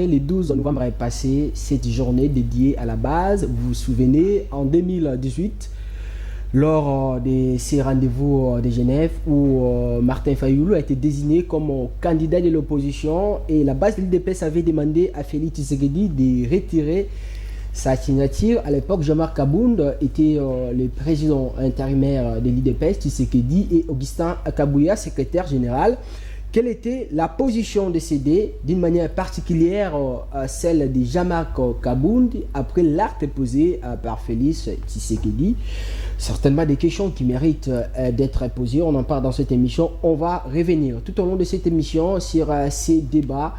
Le 12 novembre est passé, cette journée dédiée à la base. Vous vous souvenez, en 2018, lors de ces rendez-vous de Genève où Martin Fayulu a été désigné comme candidat de l'opposition et la base de l'UDPS avait demandé à Félix Tshisekedi de retirer sa signature. À l'époque, Jean-Marc Kabound était le président intérimaire de l'UDPS, Tshisekedi, et Augustin Kabouya, secrétaire général. Quelle était la position de CD, d'une manière particulière celle de Jean-Marc Kabound, après l'acte posé par Félix Tshisekedi? Certainement des questions qui méritent d'être posées. On en parle dans cette émission. On va revenir tout au long de cette émission sur ces débats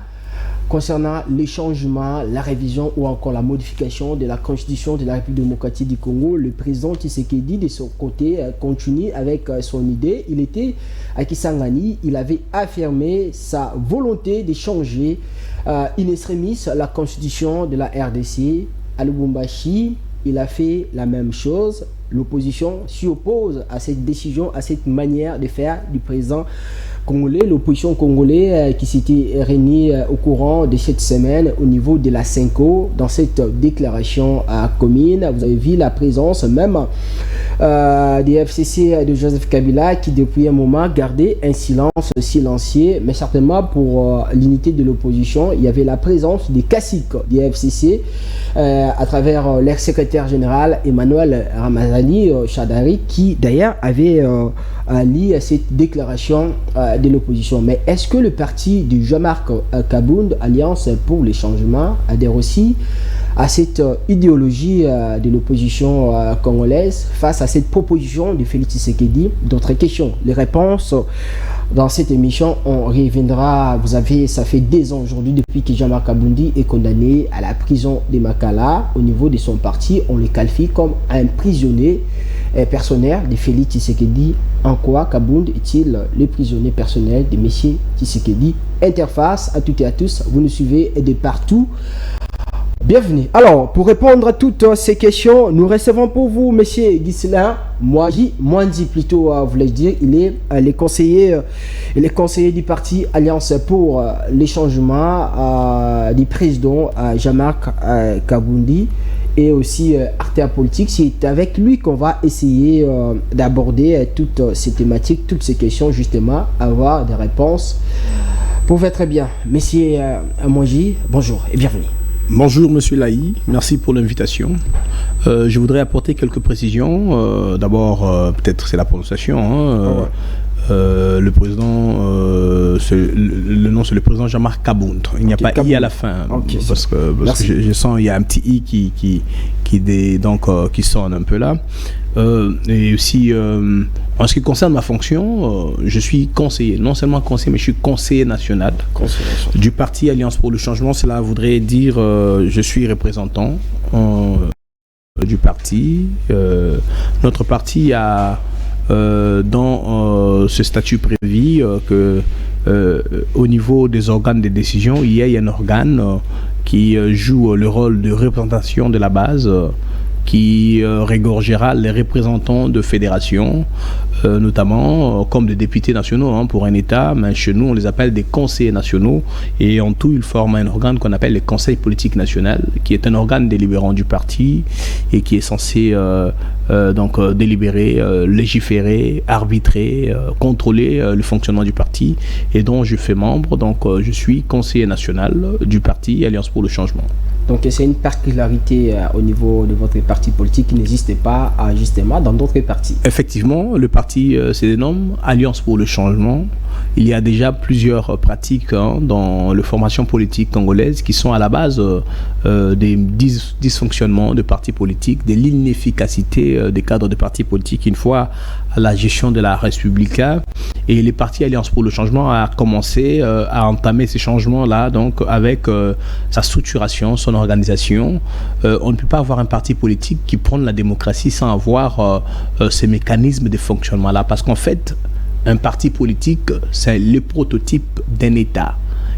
concernant les changements, la révision ou encore la modification de la Constitution de la République démocratique du Congo. Le président Tshisekedi, de son côté, continue avec son idée. Il était à Kisangani, il avait affirmé sa volonté de changer in extremis la Constitution de la RDC. À Lubumbashi, il a fait la même chose. L'opposition s'y oppose à cette décision, à cette manière de faire du président congolais. L'opposition congolaise qui s'était réunie au courant de cette semaine au niveau de la CENCO. Dans cette déclaration commune, vous avez vu la présence même des FCC de Joseph Kabila qui depuis un moment gardait un silence silencieux, mais certainement pour l'unité de l'opposition, il y avait la présence des caciques des FCC à travers l'ex-secrétaire général Emmanuel Ramazani Chadari qui d'ailleurs avait lu cette déclaration de l'opposition. Mais est-ce que le parti de Jean-Marc Kabound, Alliance pour les changements, adhère aussi à cette idéologie de l'opposition congolaise face à cette proposition de Félix Tshisekedi? D'autres questions, les réponses dans cette émission, on reviendra. Vous avez, ça fait 2 ans aujourd'hui depuis que Jean-Marc Kabound est condamné à la prison de Makala. Au niveau de son parti, on le qualifie comme un prisonnier personnel de Félix Tshisekedi. En quoi Kabound est-il le prisonnier personnel de M. Tshisekedi? Interface à toutes et à tous, vous nous suivez de partout. Bienvenue. Alors, pour répondre à toutes ces questions, nous recevons pour vous M. Ghislain Mwandi plutôt, voulais-je dire. Il est le conseiller du parti Alliance pour les changements du président Jean-Marc Kabound et aussi acteur politique. C'est avec lui qu'on va essayer d'aborder toutes ces thématiques, toutes ces questions, justement, avoir des réponses pour faire très bien. Monsieur Mwandi, bonjour et bienvenue. Bonjour Monsieur Laï, merci pour l'invitation. Je voudrais apporter quelques précisions. D'abord, peut-être c'est la prononciation. Le président, le nom c'est le président Jean-Marc Kabound. Il n'y a pas I à la fin, okay, parce que je sens il y a un petit I qui sonne un peu là. Et aussi, en ce qui concerne ma fonction, je suis conseiller, non seulement conseiller, mais je suis conseiller national du parti Alliance pour le changement. Cela voudrait dire je suis représentant du parti. Notre parti a dans ce statut prévu que au niveau des organes de décision, il y a un organe qui joue le rôle de représentation de la base, qui regorgera les représentants de fédérations, notamment comme des députés nationaux pour un État, mais chez nous on les appelle des conseillers nationaux, et en tout ils forment un organe qu'on appelle le Conseil politique national, qui est un organe délibérant du parti et qui est censé délibérer, légiférer, arbitrer, contrôler le fonctionnement du parti, et dont je fais membre. Donc je suis conseiller national du parti Alliance pour le changement. Donc c'est une particularité au niveau de votre parti politique qui n'existe pas justement dans d'autres partis. Effectivement, le parti se dénomme Alliance pour le changement. Il y a déjà plusieurs pratiques dans la formation politique congolaise qui sont à la base des dysfonctionnements de partis politiques, de l'inefficacité des cadres de partis politiques une fois à la gestion de la République. Et le parti Alliance pour le changement a commencé à entamer ces changements-là, donc avec sa structuration, son organisation. On ne peut pas avoir un parti politique qui prône la démocratie sans avoir ces mécanismes de fonctionnement-là, parce qu'en fait, un parti politique, c'est le prototype d'un État.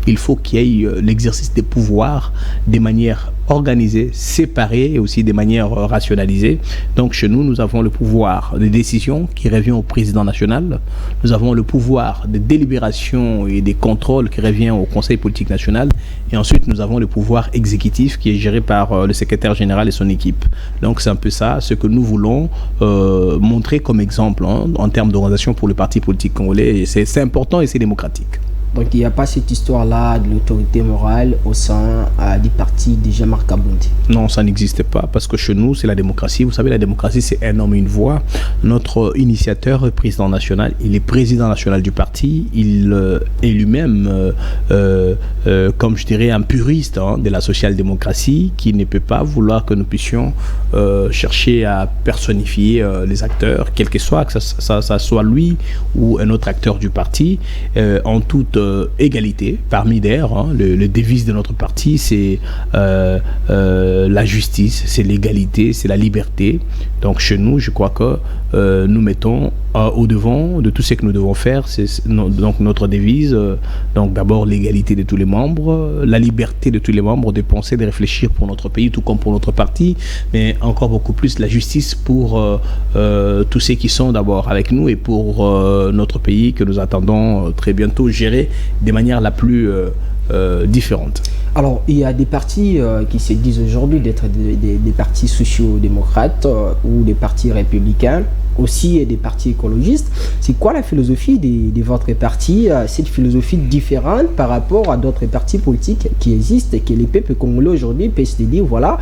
il faut qu'il y ait l'exercice des pouvoirs de manière organisée, séparée et aussi de manière rationalisée. Donc chez nous, nous avons le pouvoir de décision qui revient au président national. Nous avons le pouvoir de délibération et des contrôles qui revient au Conseil politique national. Et ensuite, nous avons le pouvoir exécutif qui est géré par le secrétaire général et son équipe. Donc c'est un peu ça, ce que nous voulons montrer comme exemple en termes d'organisation pour le parti politique congolais. C'est important et c'est démocratique. Donc il n'y a pas cette histoire-là de l'autorité morale au sein du parti de Jean-Marc Kabound. Non, ça n'existe pas parce que chez nous, c'est la démocratie. Vous savez, la démocratie, c'est un homme, une voix. Notre initiateur, le président national, il est président national du parti. Il est lui-même, comme je dirais, un puriste de la social-démocratie qui ne peut pas vouloir que nous puissions chercher à personnifier les acteurs, quel que soit, que ça soit lui ou un autre acteur du parti, en toute égalité parmi d'ailleurs. Le devise de notre parti, c'est la justice, c'est l'égalité, c'est la liberté. Donc chez nous, je crois que nous mettons au devant de tout ce que nous devons faire. C'est donc notre devise. Donc d'abord l'égalité de tous les membres, la liberté de tous les membres de penser, de réfléchir pour notre pays, tout comme pour notre parti, mais encore beaucoup plus la justice pour tous ceux qui sont d'abord avec nous et pour notre pays que nous attendons très bientôt gérer de manière la plus différente. Alors, il y a des partis qui se disent aujourd'hui d'être des partis sociaux-démocrates ou des partis républicains, aussi des partis écologistes. C'est quoi la philosophie de votre parti? Cette philosophie différente par rapport à d'autres partis politiques qui existent et que les peuples congolais aujourd'hui peuvent se dire, voilà,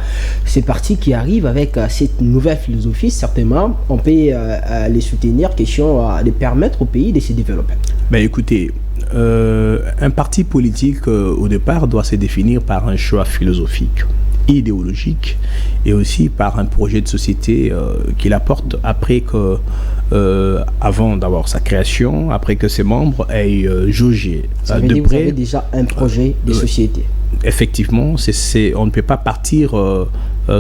ces partis qui arrivent avec cette nouvelle philosophie, certainement, on peut les soutenir, question de permettre au pays de se développer. Ben écoutez, un parti politique au départ doit se définir par un choix philosophique, idéologique et aussi par un projet de société qu'il apporte après que, avant d'avoir sa création, après que ses membres aient jaugé ça veut dire que vous avez déjà un projet de société. Effectivement, on ne peut pas partir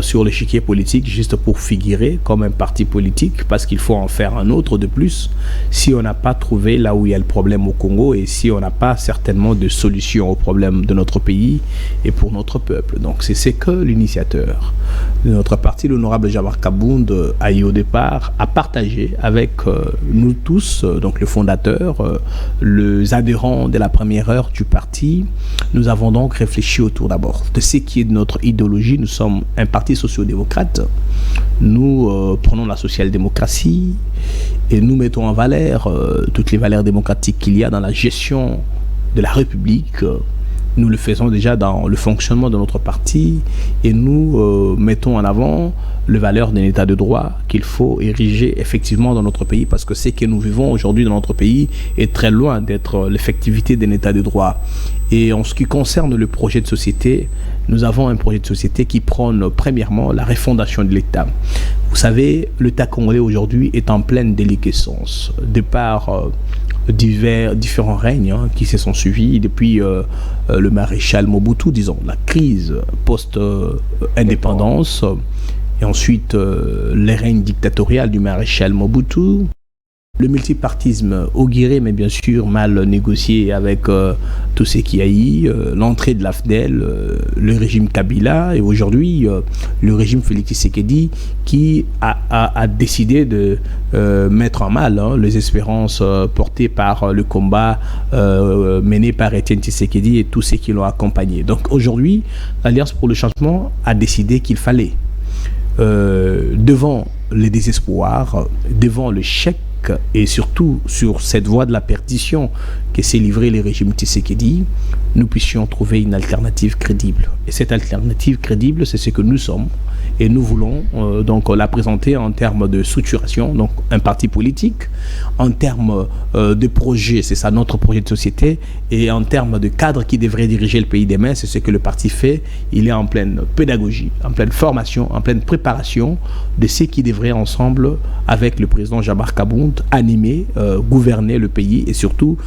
sur l'échiquier politique juste pour figurer comme un parti politique parce qu'il faut en faire un autre de plus si on n'a pas trouvé là où il y a le problème au Congo et si on n'a pas certainement de solution au problème de notre pays et pour notre peuple. Donc c'est ce que l'initiateur de notre parti, l'honorable Jean-Marc Kabound, a eu au départ à partager avec nous tous, donc le fondateur, les adhérents de la première heure du parti. Nous avons donc réfléchi autour d'abord de ce qui est de notre idéologie. Nous sommes un parti socio-démocrate. Nous prenons la social-démocratie et nous mettons en valeur toutes les valeurs démocratiques qu'il y a dans la gestion de la République. Nous le faisons déjà dans le fonctionnement de notre parti et nous mettons en avant les valeurs d'un état de droit qu'il faut ériger effectivement dans notre pays parce que ce que nous vivons aujourd'hui dans notre pays est très loin d'être l'effectivité d'un état de droit. Et en ce qui concerne le projet de société, nous avons un projet de société qui prône premièrement la refondation de l'État. Vous savez, l'État congolais aujourd'hui est en pleine déliquescence de par différents règnes qui se sont suivis depuis le maréchal Mobutu, disons, la crise post-indépendance, et ensuite les règnes dictatoriales du maréchal Mobutu, le multipartisme auguré, mais bien sûr mal négocié avec tout ce qu'il y a eu, l'entrée de l'AFDEL, le régime Kabila et aujourd'hui le régime Félix Tshisekedi qui a décidé de mettre en mal les espérances portées par le combat mené par Étienne Tshisekedi et tous ceux qui l'ont accompagné. Donc aujourd'hui, l'Alliance pour le changement a décidé qu'il fallait, devant les désespoirs, devant le chèque et surtout sur cette voie de la perdition que s'est livré le régime Tshisekedi, nous puissions trouver une alternative crédible. Et cette alternative crédible, c'est ce que nous sommes. Et nous voulons donc la présenter en termes de structuration, donc un parti politique, en termes de projet, c'est ça notre projet de société, et en termes de cadre qui devrait diriger le pays demain, c'est ce que le parti fait. Il est en pleine pédagogie, en pleine formation, en pleine préparation de ce qui devrait ensemble, avec le président Jean-Marc Kabound, animer, gouverner le pays et surtout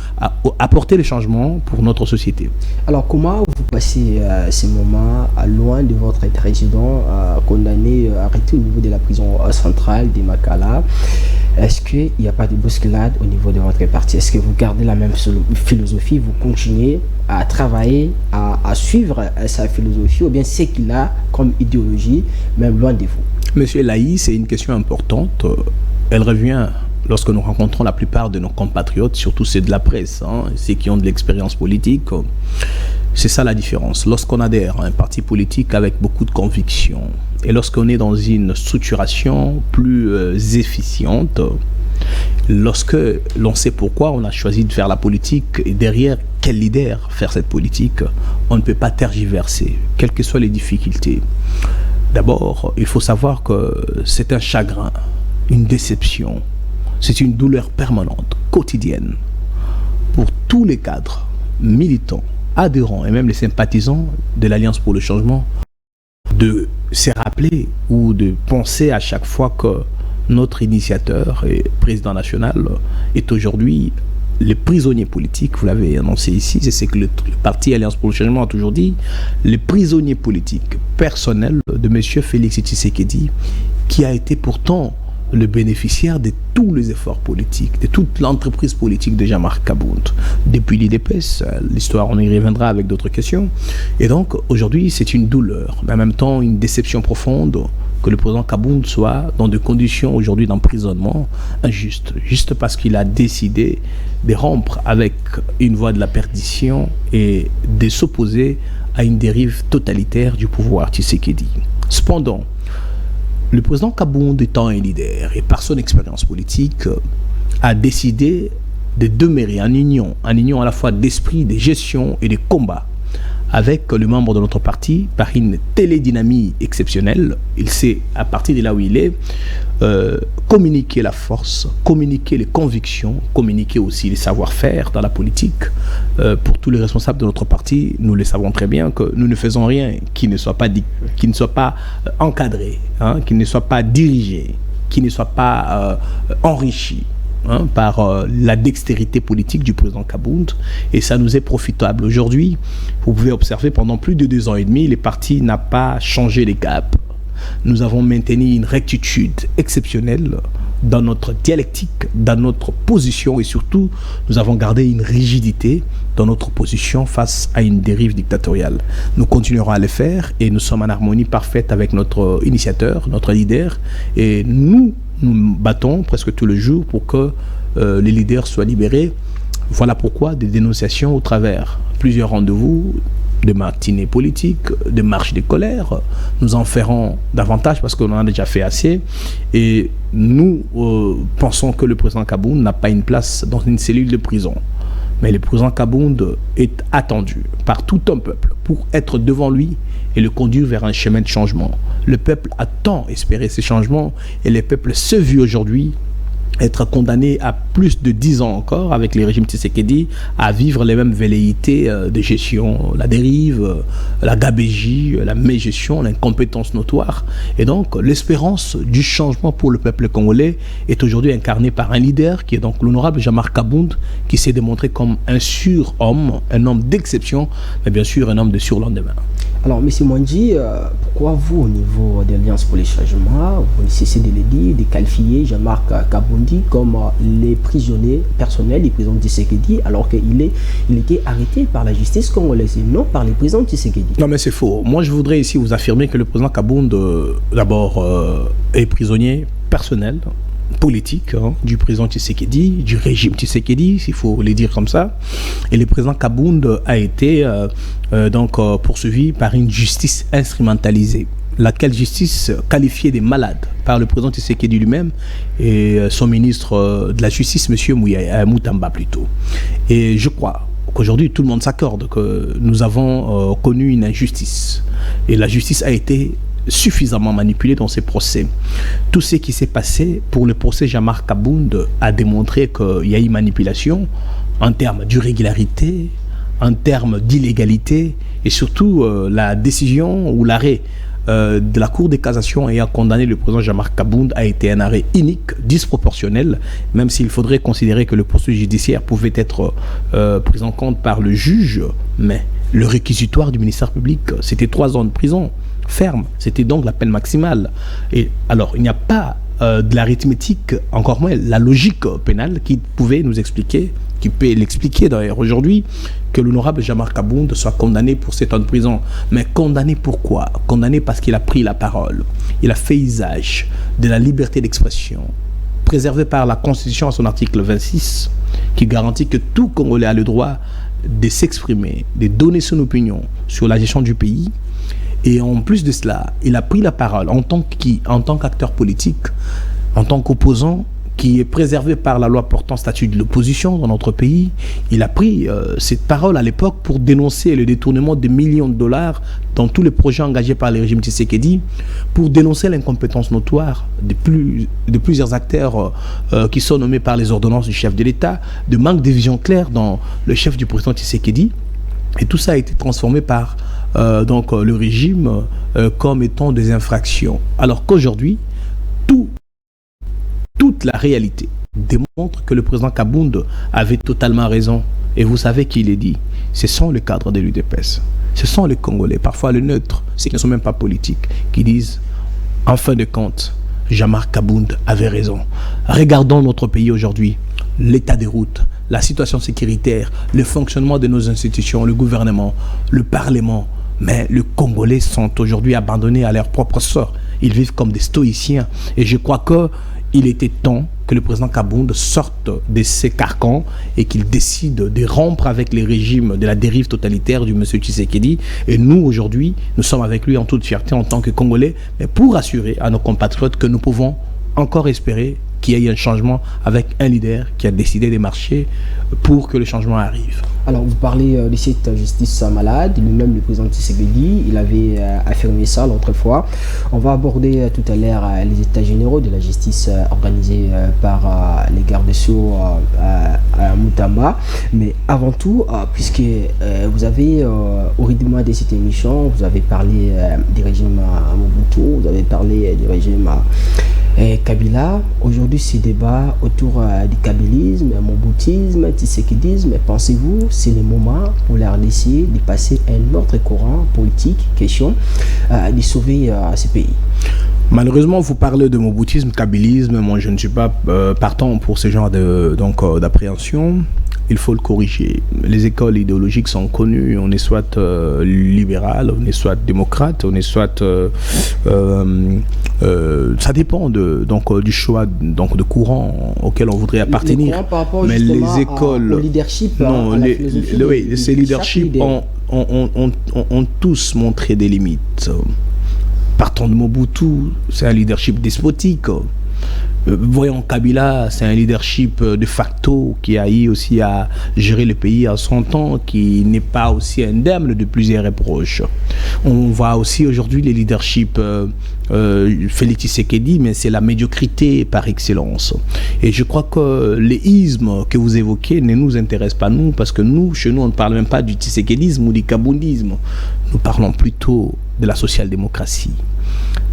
apporter les changements pour notre société. Alors comment vous passez ces moments loin de votre président connu condamné, arrêté au niveau de la prison centrale de Makala. Est-ce qu'il n'y a pas de bousculade au niveau de votre parti? Est-ce que vous gardez la même philosophie, vous continuez à travailler, à suivre sa philosophie, ou bien ce qu'il a comme idéologie, même loin de vous? Monsieur Laï, c'est une question importante. Elle revient lorsque nous rencontrons la plupart de nos compatriotes, surtout ceux de la presse, ceux qui ont de l'expérience politique. C'est ça la différence. Lorsqu'on adhère à un parti politique avec beaucoup de conviction, et lorsqu'on est dans une structuration plus efficiente, lorsque l'on sait pourquoi on a choisi de faire la politique et derrière quel leader faire cette politique, on ne peut pas tergiverser, quelles que soient les difficultés. D'abord, il faut savoir que c'est un chagrin, une déception, c'est une douleur permanente, quotidienne, pour tous les cadres, militants, adhérents et même les sympathisants de l'Alliance pour le changement, de se rappeler ou de penser à chaque fois que notre initiateur et président national est aujourd'hui le prisonnier politique. Vous l'avez annoncé ici, c'est ce que le parti Alliance pour le changement a toujours dit, le prisonnier politique personnel de M. Félix Tshisekedi, qui a été pourtant le bénéficiaire de tous les efforts politiques, de toute l'entreprise politique de Jean-Marc Kabound. Depuis l'IDPS, l'histoire, on y reviendra avec d'autres questions. Et donc, aujourd'hui, c'est une douleur, mais en même temps, une déception profonde que le président Kabound soit dans des conditions aujourd'hui d'emprisonnement injustes, juste parce qu'il a décidé de rompre avec une voie de la perdition et de s'opposer à une dérive totalitaire du pouvoir Tshisekedi. Cependant, le président Kabound étant un leader et par son expérience politique a décidé de demeurer en union à la fois d'esprit, de gestion et de combat avec le membre de notre parti par une télédynamie exceptionnelle. Il sait, à partir de là où il est, communiquer la force, communiquer les convictions, communiquer aussi les savoir-faire dans la politique. Pour tous les responsables de notre parti, nous le savons très bien que nous ne faisons rien qui ne soit pas encadré, qui ne soit pas dirigé, qui ne soit pas enrichi par la dextérité politique du président Kabound, et ça nous est profitable. Aujourd'hui, vous pouvez observer, pendant plus de 2 ans et demi, le parti n'a pas changé les caps. Nous avons maintenu une rectitude exceptionnelle dans notre dialectique, dans notre position, et surtout, nous avons gardé une rigidité dans notre position face à une dérive dictatoriale. Nous continuerons à le faire, et nous sommes en harmonie parfaite avec notre initiateur, notre leader, et nous battons presque tous les jours pour que les leaders soient libérés. Voilà pourquoi des dénonciations au travers plusieurs rendez-vous, de matinées politiques, de marches de colère. Nous en ferons davantage parce qu'on en a déjà fait assez. Et nous pensons que le président Kabound n'a pas une place dans une cellule de prison. Mais le président Kabound est attendu par tout un peuple pour être devant lui et le conduire vers un chemin de changement. Le peuple a tant espéré ces changements et le peuple se vit aujourd'hui être condamné à plus de 10 ans encore avec les régimes Tshisekedi à vivre les mêmes velléités de gestion, la dérive, la gabégie, la mégestion, l'incompétence notoire. Et donc l'espérance du changement pour le peuple congolais est aujourd'hui incarnée par un leader qui est donc l'honorable Jean-Marc Kabound, qui s'est démontré comme un surhomme, un homme d'exception, mais bien sûr un homme de surlendemain. Alors, M. Mwandji, pourquoi vous, au niveau de l'Alliance pour les changements, vous cessez de le dire, de qualifier Jean-Marc Kabound comme les prisonniers personnels du président Tshisekedi, alors qu'il était arrêté par la justice congolaise et non par les présidents Tshisekedi? Non, mais c'est faux. Moi, je voudrais ici vous affirmer que le président Kabound, d'abord, est prisonnier personnel, politique, du président Tshisekedi, du régime Tshisekedi, s'il faut le dire comme ça. Et le président Kabound a été poursuivi par une justice instrumentalisée, laquelle justice qualifiée des malades par le président Tshisekedi lui-même et son ministre de la Justice, M. Moutamba plutôt. Et je crois qu'aujourd'hui, tout le monde s'accorde que nous avons connu une injustice. Et la justice a été suffisamment manipulé dans ces procès. Tout ce qui s'est passé pour le procès Jean-Marc Kabound a démontré qu'il y a eu manipulation en termes d'irrégularité, en termes d'illégalité, et surtout la décision ou l'arrêt de la Cour de cassation ayant condamné le président Jean-Marc Kabound a été un arrêt unique, disproportionnel, même s'il faudrait considérer que le processus judiciaire pouvait être pris en compte par le juge, mais le réquisitoire du ministère public, c'était 3 ans de prison ferme. C'était donc la peine maximale. Et alors, il n'y a pas de l'arithmétique, encore moins la logique pénale qui pouvait nous expliquer, qui peut l'expliquer d'ailleurs aujourd'hui, que l'honorable Jean-Marc Kabound soit condamné pour 7 ans de prison. Mais condamné pourquoi? Condamné parce qu'il a pris la parole. Il a fait usage de la liberté d'expression, préservée par la Constitution à son article 26, qui garantit que tout Congolais a le droit de s'exprimer, de donner son opinion sur la gestion du pays. Et en plus de cela, il a pris la parole en tant qu'acteur politique, en tant qu'opposant, qui est préservé par la loi portant statut de l'opposition dans notre pays. Il a pris cette parole à l'époque pour dénoncer le détournement de millions de dollars dans tous les projets engagés par le régime Tshisekedi, pour dénoncer l'incompétence notoire de plusieurs acteurs qui sont nommés par les ordonnances du chef de l'État, de manque de vision claire dans le chef du président Tshisekedi. Et tout ça a été transformé par le régime comme étant des infractions. Alors qu'aujourd'hui, toute la réalité démontre que le président Kabound avait totalement raison. Et vous savez qui il dit? Ce sont les cadres de l'UDPS. Ce sont les Congolais, parfois les neutres, ceux qui ne sont même pas politiques, qui disent, en fin de compte, Jean-Marc Kabound avait raison. Regardons notre pays aujourd'hui, l'état des routes, la situation sécuritaire, le fonctionnement de nos institutions, le gouvernement, le Parlement. Mais les Congolais sont aujourd'hui abandonnés à leur propre sort. Ils vivent comme des stoïciens. Et je crois qu'il était temps que le président Kabound sorte de ses carcans et qu'il décide de rompre avec les régimes de la dérive totalitaire du monsieur Tshisekedi. Et nous, aujourd'hui, nous sommes avec lui en toute fierté en tant que Congolais, mais pour assurer à nos compatriotes que nous pouvons encore espérer qu'il y ait un changement avec un leader qui a décidé de marcher pour que le changement arrive. Alors, vous parlez de cette justice malade, lui-même le président Tshisekedi, il avait affirmé ça l'autre fois. On va aborder tout à l'heure les états généraux de la justice organisés par les gardes-sceaux à Mutamba. Mais avant tout, puisque vous avez, au rythme de cette émission, vous avez parlé du régime Mobutu, vous avez parlé du régime Kabila. Aujourd'hui, ce débat autour du kabylisme, mobutisme, tshisekidisme, pensez-vous c'est le moment pour la RDC de passer un autre courant politique, question de sauver ce pays? Malheureusement, vous parlez de mobutisme, kabylisme. Moi, je ne suis pas partant pour ce genre d'appréhension. Il faut le corriger. Les écoles idéologiques sont connues. On est soit libéral, on est soit démocrate, on est soit... ça dépend du choix de courant auquel on voudrait appartenir. Mais les écoles... Au leadership, non, ces leaderships ont tous montré des limites. Partant de Mobutu, c'est un leadership despotique. Voyons Kabila, c'est un leadership de facto qui a eu aussi à gérer le pays à son temps, qui n'est pas aussi indemne de plusieurs reproches. On voit aussi aujourd'hui les leaderships Félix Tshisekedi, mais c'est la médiocrité par excellence. Et je crois que les ismes que vous évoquez ne nous intéressent pas nous, parce que nous, chez nous, on ne parle même pas du tshisekedisme ou du kaboundisme. Nous parlons plutôt de la social-démocratie.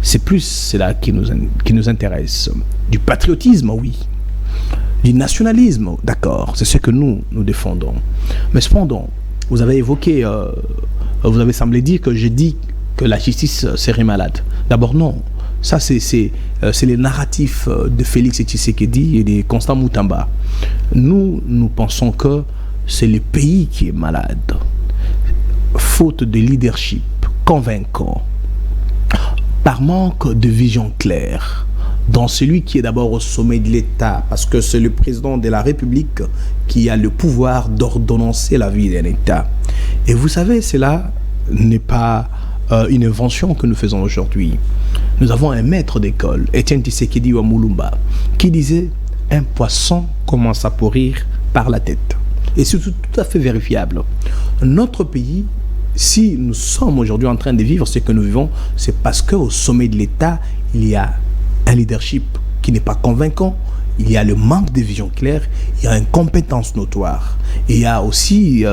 C'est plus cela qui nous intéresse. Du patriotisme, oui. Du nationalisme, d'accord. C'est ce que nous défendons. Mais cependant, vous avez évoqué, vous avez semblé dire que j'ai dit que la justice serait malade. D'abord, non. Ça, c'est les narratifs de Félix Tshisekedi et de Constant Mutamba. Nous pensons que c'est le pays qui est malade. Faute de leadership convaincant, par manque de vision claire dans celui qui est d'abord au sommet de l'État, parce que c'est le président de la République qui a le pouvoir d'ordonnancer la vie d'un État. Et vous savez, cela n'est pas une invention que nous faisons aujourd'hui. Nous avons un maître d'école, Étienne Tshisekedi Wamulumba, qui disait « Un poisson commence à pourrir par la tête ». Et c'est tout à fait vérifiable. Notre pays, si nous sommes aujourd'hui en train de vivre ce que nous vivons, c'est parce qu'au sommet de l'État, il y a un leadership qui n'est pas convaincant, il y a le manque de vision claire, il y a une compétence notoire. Et il y a aussi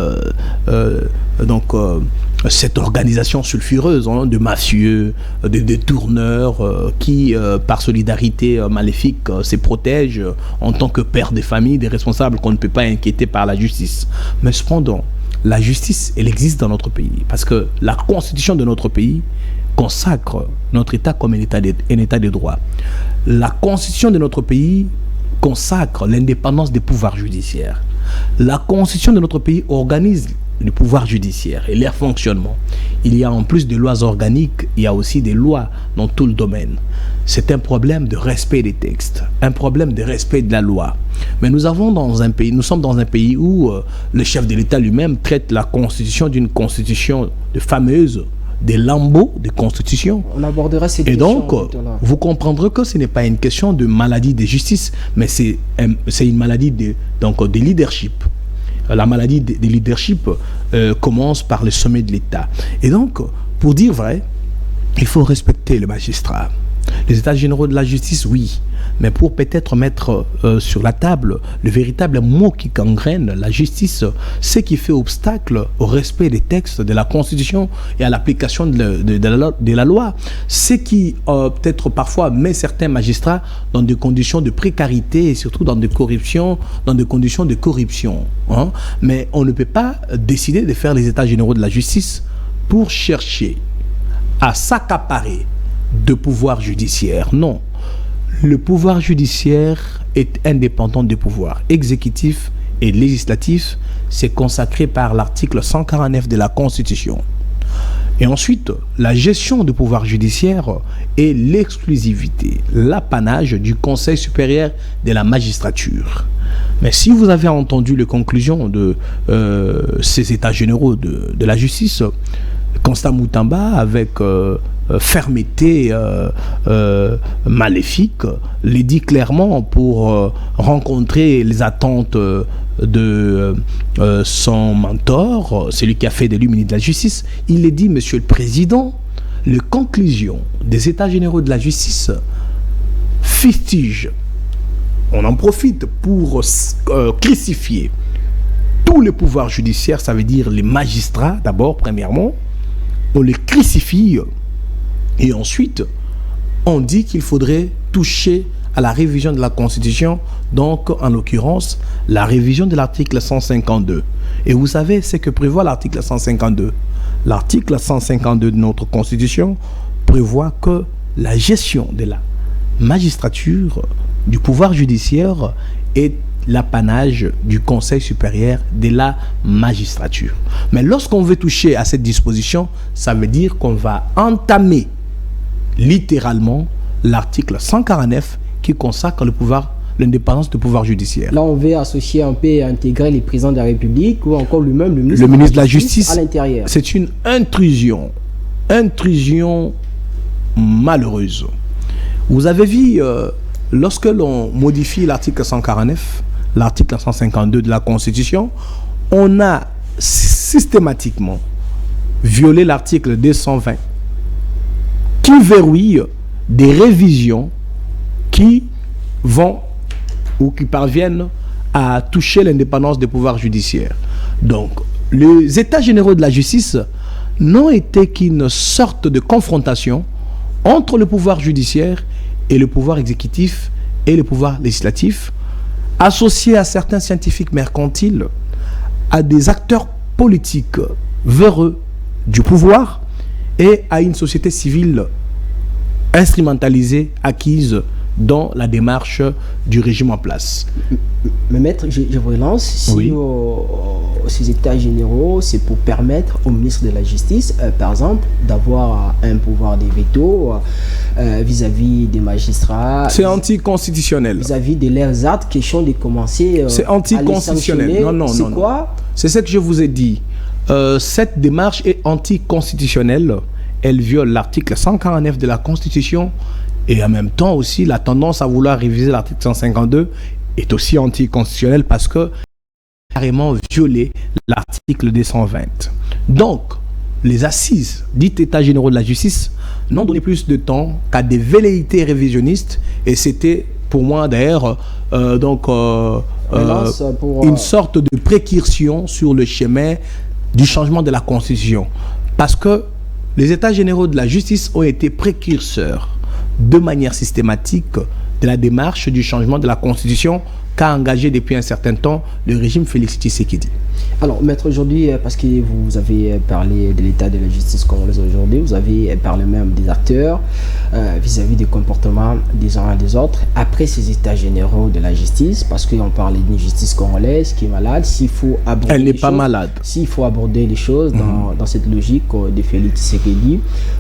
cette organisation sulfureuse de mafieux, de détourneurs qui, par solidarité maléfique, se protègent en tant que père de famille, des responsables qu'on ne peut pas inquiéter par la justice. Mais cependant, la justice, elle existe dans notre pays. Parce que la constitution de notre pays consacre notre État comme un État de droit. La constitution de notre pays consacre l'indépendance des pouvoirs judiciaires. La constitution de notre pays organise le pouvoir judiciaire et leur fonctionnement. Il y a en plus des lois organiques, il y a aussi des lois dans tout le domaine. C'est un problème de respect des textes, un problème de respect de la loi. Mais nous sommes dans un pays où le chef de l'État lui-même traite la constitution d'une constitution de fameuse, des lambeaux de constitution. On abordera cette question. Et donc, vous comprendrez que ce n'est pas une question de maladie de justice, mais c'est une maladie de leadership. La maladie de leadership commence par le sommet de l'État. Et donc, pour dire vrai, il faut respecter le magistrat. Les états généraux de la justice, oui. Mais pour peut-être mettre sur la table le véritable mot qui gangrène la justice, ce qui fait obstacle au respect des textes de la Constitution et à l'application de la loi, ce qui peut-être parfois met certains magistrats dans des conditions de précarité et surtout dans des conditions de corruption. Hein. Mais on ne peut pas décider de faire les états généraux de la justice pour chercher à s'accaparer de pouvoir judiciaire. Non. Le pouvoir judiciaire est indépendant du pouvoir exécutif et législatif. C'est consacré par l'article 149 de la Constitution. Et ensuite, la gestion du pouvoir judiciaire est l'exclusivité, l'apanage du Conseil supérieur de la magistrature. Mais si vous avez entendu les conclusions de ces états généraux de la justice, Constant Moutamba, avec fermeté maléfique, les dit clairement pour rencontrer les attentes de son mentor, celui qui a fait de lui ministre de la Justice. Il les dit, Monsieur le Président, les conclusions des États généraux de la justice fustigent. On en profite pour crucifier tous les pouvoirs judiciaires, ça veut dire les magistrats d'abord, premièrement. On les crucifie et ensuite on dit qu'il faudrait toucher à la révision de la Constitution, donc en l'occurrence la révision de l'article 152. Et vous savez ce que prévoit l'article 152. L'article 152 de notre Constitution prévoit que la gestion de la magistrature, du pouvoir judiciaire est l'apanage du Conseil supérieur de la magistrature. Mais lorsqu'on veut toucher à cette disposition, ça veut dire qu'on va entamer littéralement l'article 149 qui consacre le pouvoir, l'indépendance du pouvoir judiciaire. Là, on veut associer un peu et intégrer les présidents de la République ou encore lui-même, le ministre de la Justice à l'intérieur. C'est une intrusion malheureuse. Vous avez vu, lorsque l'on modifie l'article 149, l'article 152 de la Constitution, on a systématiquement violé l'article 220 qui verrouille des révisions qui vont ou qui parviennent à toucher l'indépendance des pouvoirs judiciaires. Donc, les états généraux de la justice n'ont été qu'une sorte de confrontation entre le pouvoir judiciaire et le pouvoir exécutif et le pouvoir législatif, associés à certains scientifiques mercantiles, à des acteurs politiques véreux du pouvoir et à une société civile instrumentalisée, acquise dans la démarche du régime en place. Mais maître, je vous relance. Si oui. Ces états généraux, c'est pour permettre au ministre de la Justice, par exemple, d'avoir un pouvoir de veto vis-à-vis des magistrats. C'est anticonstitutionnel. Vis-à-vis de leurs actes, question de commencer c'est anticonstitutionnel. Non. C'est quoi? C'est ce que je vous ai dit. Cette démarche est anticonstitutionnelle. Elle viole l'article 149 de la Constitution. Et en même temps aussi, la tendance à vouloir réviser l'article 152 est aussi anticonstitutionnelle parce que carrément violé l'article 220. Donc, les assises dites États généraux de la justice n'ont donné plus de temps qu'à des velléités révisionnistes. Et c'était pour moi d'ailleurs une sorte de précursion sur le chemin du changement de la Constitution. Parce que les États généraux de la justice ont été précurseurs de manière systématique de la démarche du changement de la Constitution qu'a engagé depuis un certain temps le régime Félix Tshisekedi. Alors, maître, aujourd'hui, parce que vous avez parlé de l'état de la justice congolaise aujourd'hui, vous avez parlé même des acteurs vis-à-vis des comportements des uns et des autres. Après ces états généraux de la justice, parce qu'on parle d'une justice congolaise qui est malade, s'il faut aborder elle n'est pas malade. S'il faut aborder les choses dans cette logique de Félix Tshisekedi,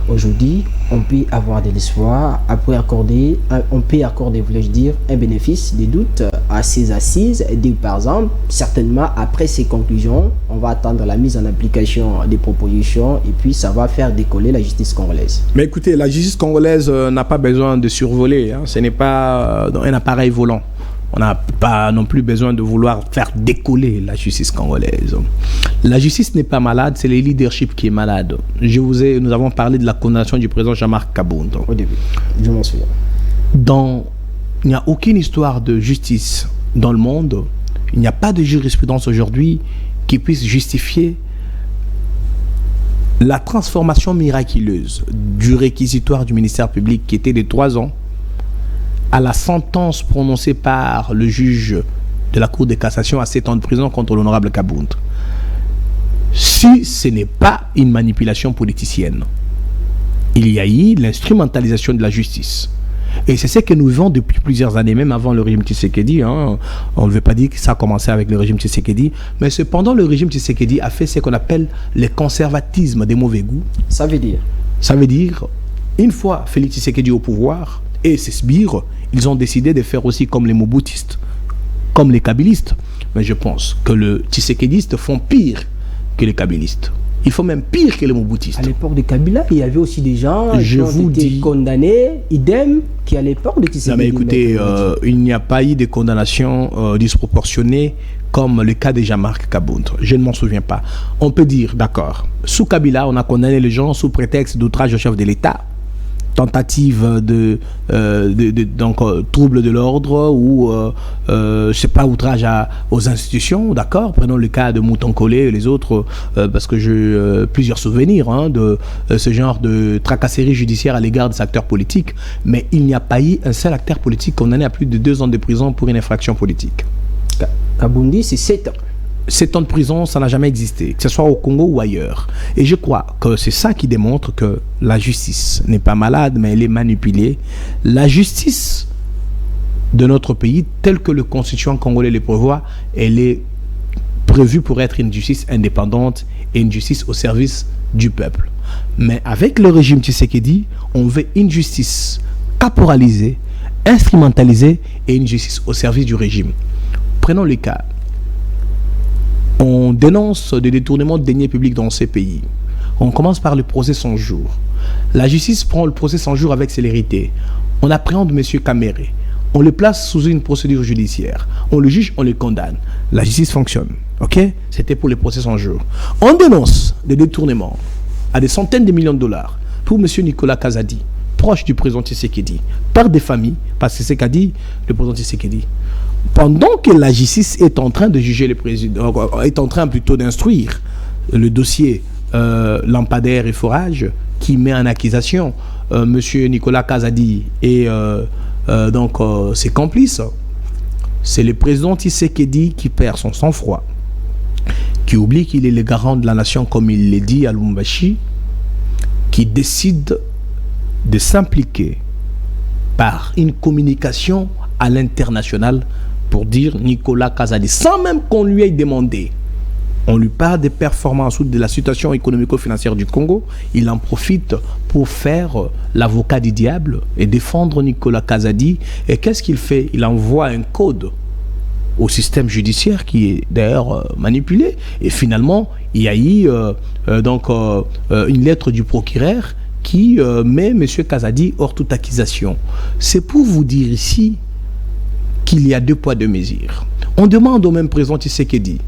aujourd'hui, on peut avoir de l'espoir, on peut accorder, voulais-je dire, un bénéfice des doutes à ces assises, et dire par exemple, certainement après ces conclusions, on va attendre la mise en application des propositions et puis ça va faire décoller la justice congolaise. Mais écoutez, la justice congolaise n'a pas besoin de survoler, hein. Ce n'est pas un appareil volant. On n'a pas non plus besoin de vouloir faire décoller la justice congolaise. La justice n'est pas malade, c'est le leadership qui est malade. Nous avons parlé de la condamnation du président Jean-Marc Kabound. Au début, je m'en souviens. Il n'y a aucune histoire de justice dans le monde. Il n'y a pas de jurisprudence aujourd'hui qui puisse justifier la transformation miraculeuse du réquisitoire du ministère public qui était de 3 ans à la sentence prononcée par le juge de la Cour de cassation à 7 ans de prison contre l'honorable Kabound. Si ce n'est pas une manipulation politicienne, il y a eu l'instrumentalisation de la justice. Et c'est ce que nous vivons depuis plusieurs années, même avant le régime Tshisekedi. Hein. On ne veut pas dire que ça a commencé avec le régime Tshisekedi, mais cependant, le régime Tshisekedi a fait ce qu'on appelle le conservatisme des mauvais goûts. Ça veut dire, une fois Félix Tshisekedi au pouvoir et ses sbires, ils ont décidé de faire aussi comme les Mobutistes, comme les Kabylistes. Mais je pense que les Tshisekedistes font pire que les Kabylistes. Il faut même pire que les Mobutistes. À l'époque de Kabila, il y avait aussi des gens qui ont été condamnés, idem, qui à l'époque de Tshisekedi. Non mais écoutez, il n'y a pas eu de condamnation disproportionnée comme le cas de Jean-Marc Kabound. Je ne m'en souviens pas. On peut dire, d'accord, sous Kabila, on a condamné les gens sous prétexte d'outrage au chef de l'État, tentative trouble de l'ordre ou je sais pas, outrage aux institutions, d'accord. Prenons le cas de Mouton Collé et les autres parce que j'ai plusieurs souvenirs de ce genre de tracasserie judiciaire à l'égard des acteurs politiques, mais il n'y a pas eu un seul acteur politique condamné à plus de 2 ans de prison pour une infraction politique. Kaboundi, c'est 7 ans. 7 ans de prison, ça n'a jamais existé, que ce soit au Congo ou ailleurs. Et je crois que c'est ça qui démontre que la justice n'est pas malade, mais elle est manipulée. La justice de notre pays, telle que le constituant congolais le prévoit, elle est prévue pour être une justice indépendante et une justice au service du peuple. Mais avec le régime Tshisekedi, on veut une justice caporalisée, instrumentalisée et une justice au service du régime. Prenons le cas. On dénonce des détournements de deniers publics dans ces pays. On commence par le procès sans jour. La justice prend le procès sans jour avec célérité. On appréhende M. Kamere. On le place sous une procédure judiciaire. On le juge, on le condamne. La justice fonctionne. Ok? C'était pour les procès sans jour. On dénonce des détournements à des centaines de millions de dollars pour M. Nicolas Kazadi, proche du président Tshisekedi, par des familles, parce que c'est qu'a dit le président Tshisekedi. Pendant que la justice est en train de juger le président, est en train plutôt d'instruire le dossier lampadaire et forage qui met en accusation M. Nicolas Kazadi et ses complices, c'est le président Tshisekedi qui perd son sang-froid, qui oublie qu'il est le garant de la nation comme il l'a dit à Lubumbashi, qui décide de s'impliquer par une communication à l'international pour dire Nicolas Kazadi, sans même qu'on lui ait demandé. On lui parle des performances ou de la situation économico-financière du Congo. Il en profite pour faire l'avocat du diable et défendre Nicolas Kazadi. Et qu'est-ce qu'il fait? Il envoie un code au système judiciaire qui est d'ailleurs manipulé. Et finalement, il y a eu une lettre du procureur qui met M. Kazadi hors toute accusation. C'est pour vous dire ici qu'il y a 2 poids 2 mesures. On demande au même président Tshisekedi,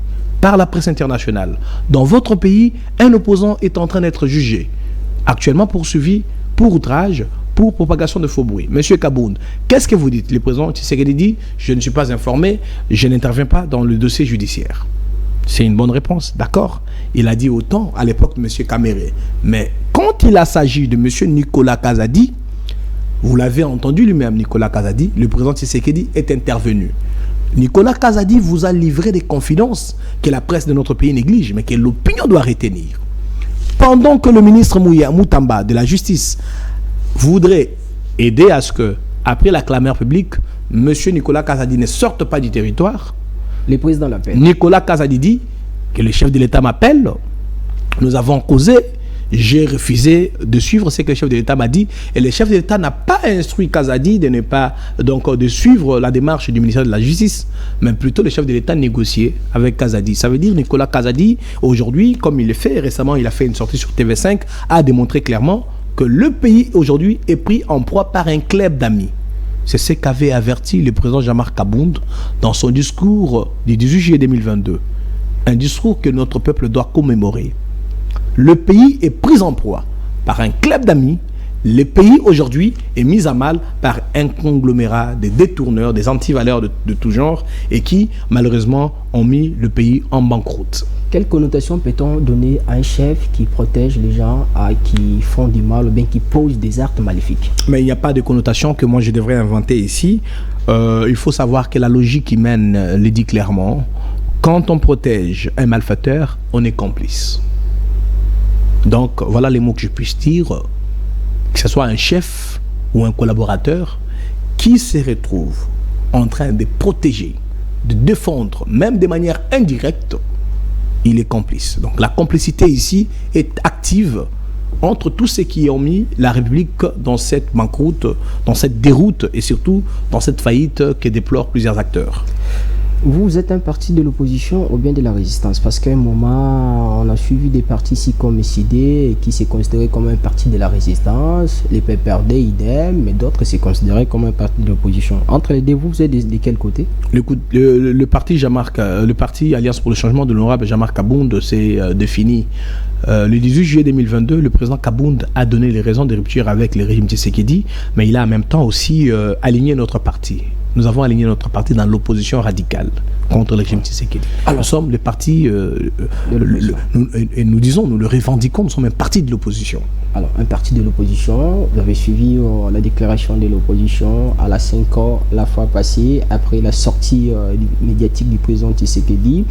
par la presse internationale, dans votre pays, un opposant est en train d'être jugé, actuellement poursuivi pour outrage, pour propagation de faux bruits. Monsieur Kabound, qu'est-ce que vous dites? Le président Tshisekedi dit, je ne suis pas informé, je n'interviens pas dans le dossier judiciaire. C'est une bonne réponse, d'accord? Il a dit autant à l'époque de M. Kamere. Mais quand il s'agit de M. Nicolas Kazadi, vous l'avez entendu lui-même, Nicolas Kazadi, le président Tshisekedi est intervenu. Nicolas Kazadi vous a livré des confidences que la presse de notre pays néglige, mais que l'opinion doit retenir. Pendant que le ministre Moutamba de la Justice voudrait aider à ce que, après la clameur publique, M. Nicolas Kazadi ne sorte pas du territoire, le président l'appelle. Nicolas Kazadi dit que le chef de l'État m'appelle, nous avons causé, j'ai refusé de suivre ce que le chef de l'État m'a dit, et le chef de l'État n'a pas instruit Kazadi de ne pas de suivre la démarche du ministère de la Justice, mais plutôt le chef de l'État négocier avec Kazadi. Ça veut dire Nicolas Kazadi, aujourd'hui, comme il le fait récemment, il a fait une sortie sur TV5, a démontré clairement que le pays aujourd'hui est pris en proie par un club d'amis. C'est ce qu'avait averti le président Jean-Marc Kabound dans son discours du 18 juillet 2022. Un discours que notre peuple doit commémorer. Le pays est pris en proie par un club d'amis. Le pays aujourd'hui est mis à mal par un conglomérat de détourneurs, des antivaleurs de tout genre et qui, malheureusement, ont mis le pays en banqueroute. Quelle connotation peut-on donner à un chef qui protège les gens qui font du mal ou bien qui posent des actes maléfiques? Mais il n'y a pas de connotation que moi je devrais inventer ici. Il faut savoir que la logique qui mène le dit clairement. Quand on protège un malfaiteur, on est complice. Donc voilà les mots que je puisse dire, que ce soit un chef ou un collaborateur qui se retrouve en train de protéger, de défendre, même de manière indirecte, il est complice. Donc la complicité ici est active entre tous ceux qui ont mis la République dans cette banqueroute, dans cette déroute et surtout dans cette faillite que déplorent plusieurs acteurs. Vous êtes un parti de l'opposition ou bien de la résistance? Parce qu'à un moment, on a suivi des partis ici comme SID qui s'est considéré comme un parti de la résistance, les PPRD, idem, mais d'autres s'est considéré comme un parti de l'opposition. Entre les deux, vous êtes de quel côté? Le parti le parti Alliance pour le changement de l'honorable Jean-Marc Kabound s'est défini. Le 18 juillet 2022, le président Kabound a donné les raisons de rupture avec le régime Tshisekedi, mais il a en même temps aussi aligné notre parti. Nous avons aligné notre parti dans l'opposition radicale contre le régime Tshisekedi. Nous sommes le parti, et nous disons, nous le revendiquons, nous sommes un parti de l'opposition. Alors, un parti de l'opposition, vous avez suivi la déclaration de l'opposition à la 5 ans la fois passée, après la sortie médiatique du président Tshisekedi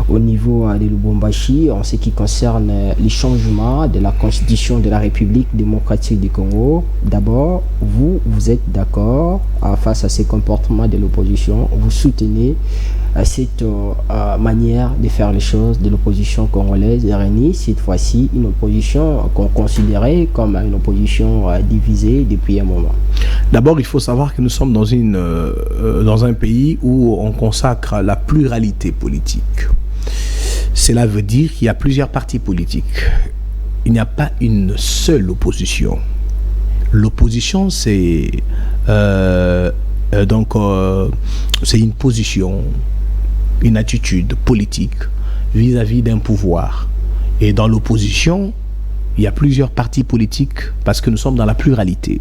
au niveau de Lubumbashi, en ce qui concerne les changements de la constitution de la République démocratique du Congo. D'abord, vous êtes d'accord face à ces comportements de l'opposition, vous soutenez cette manière de faire les choses de l'opposition congolaise, RNI, cette fois-ci une opposition qu'on considérait comme une opposition divisée depuis un moment. D'abord, il faut savoir que nous sommes dans un pays où on consacre la pluralité politique. Cela veut dire qu'il y a plusieurs partis politiques. Il n'y a pas une seule opposition. L'opposition, c'est c'est une position, une attitude politique vis-à-vis d'un pouvoir. Et dans l'opposition, il y a plusieurs partis politiques parce que nous sommes dans la pluralité.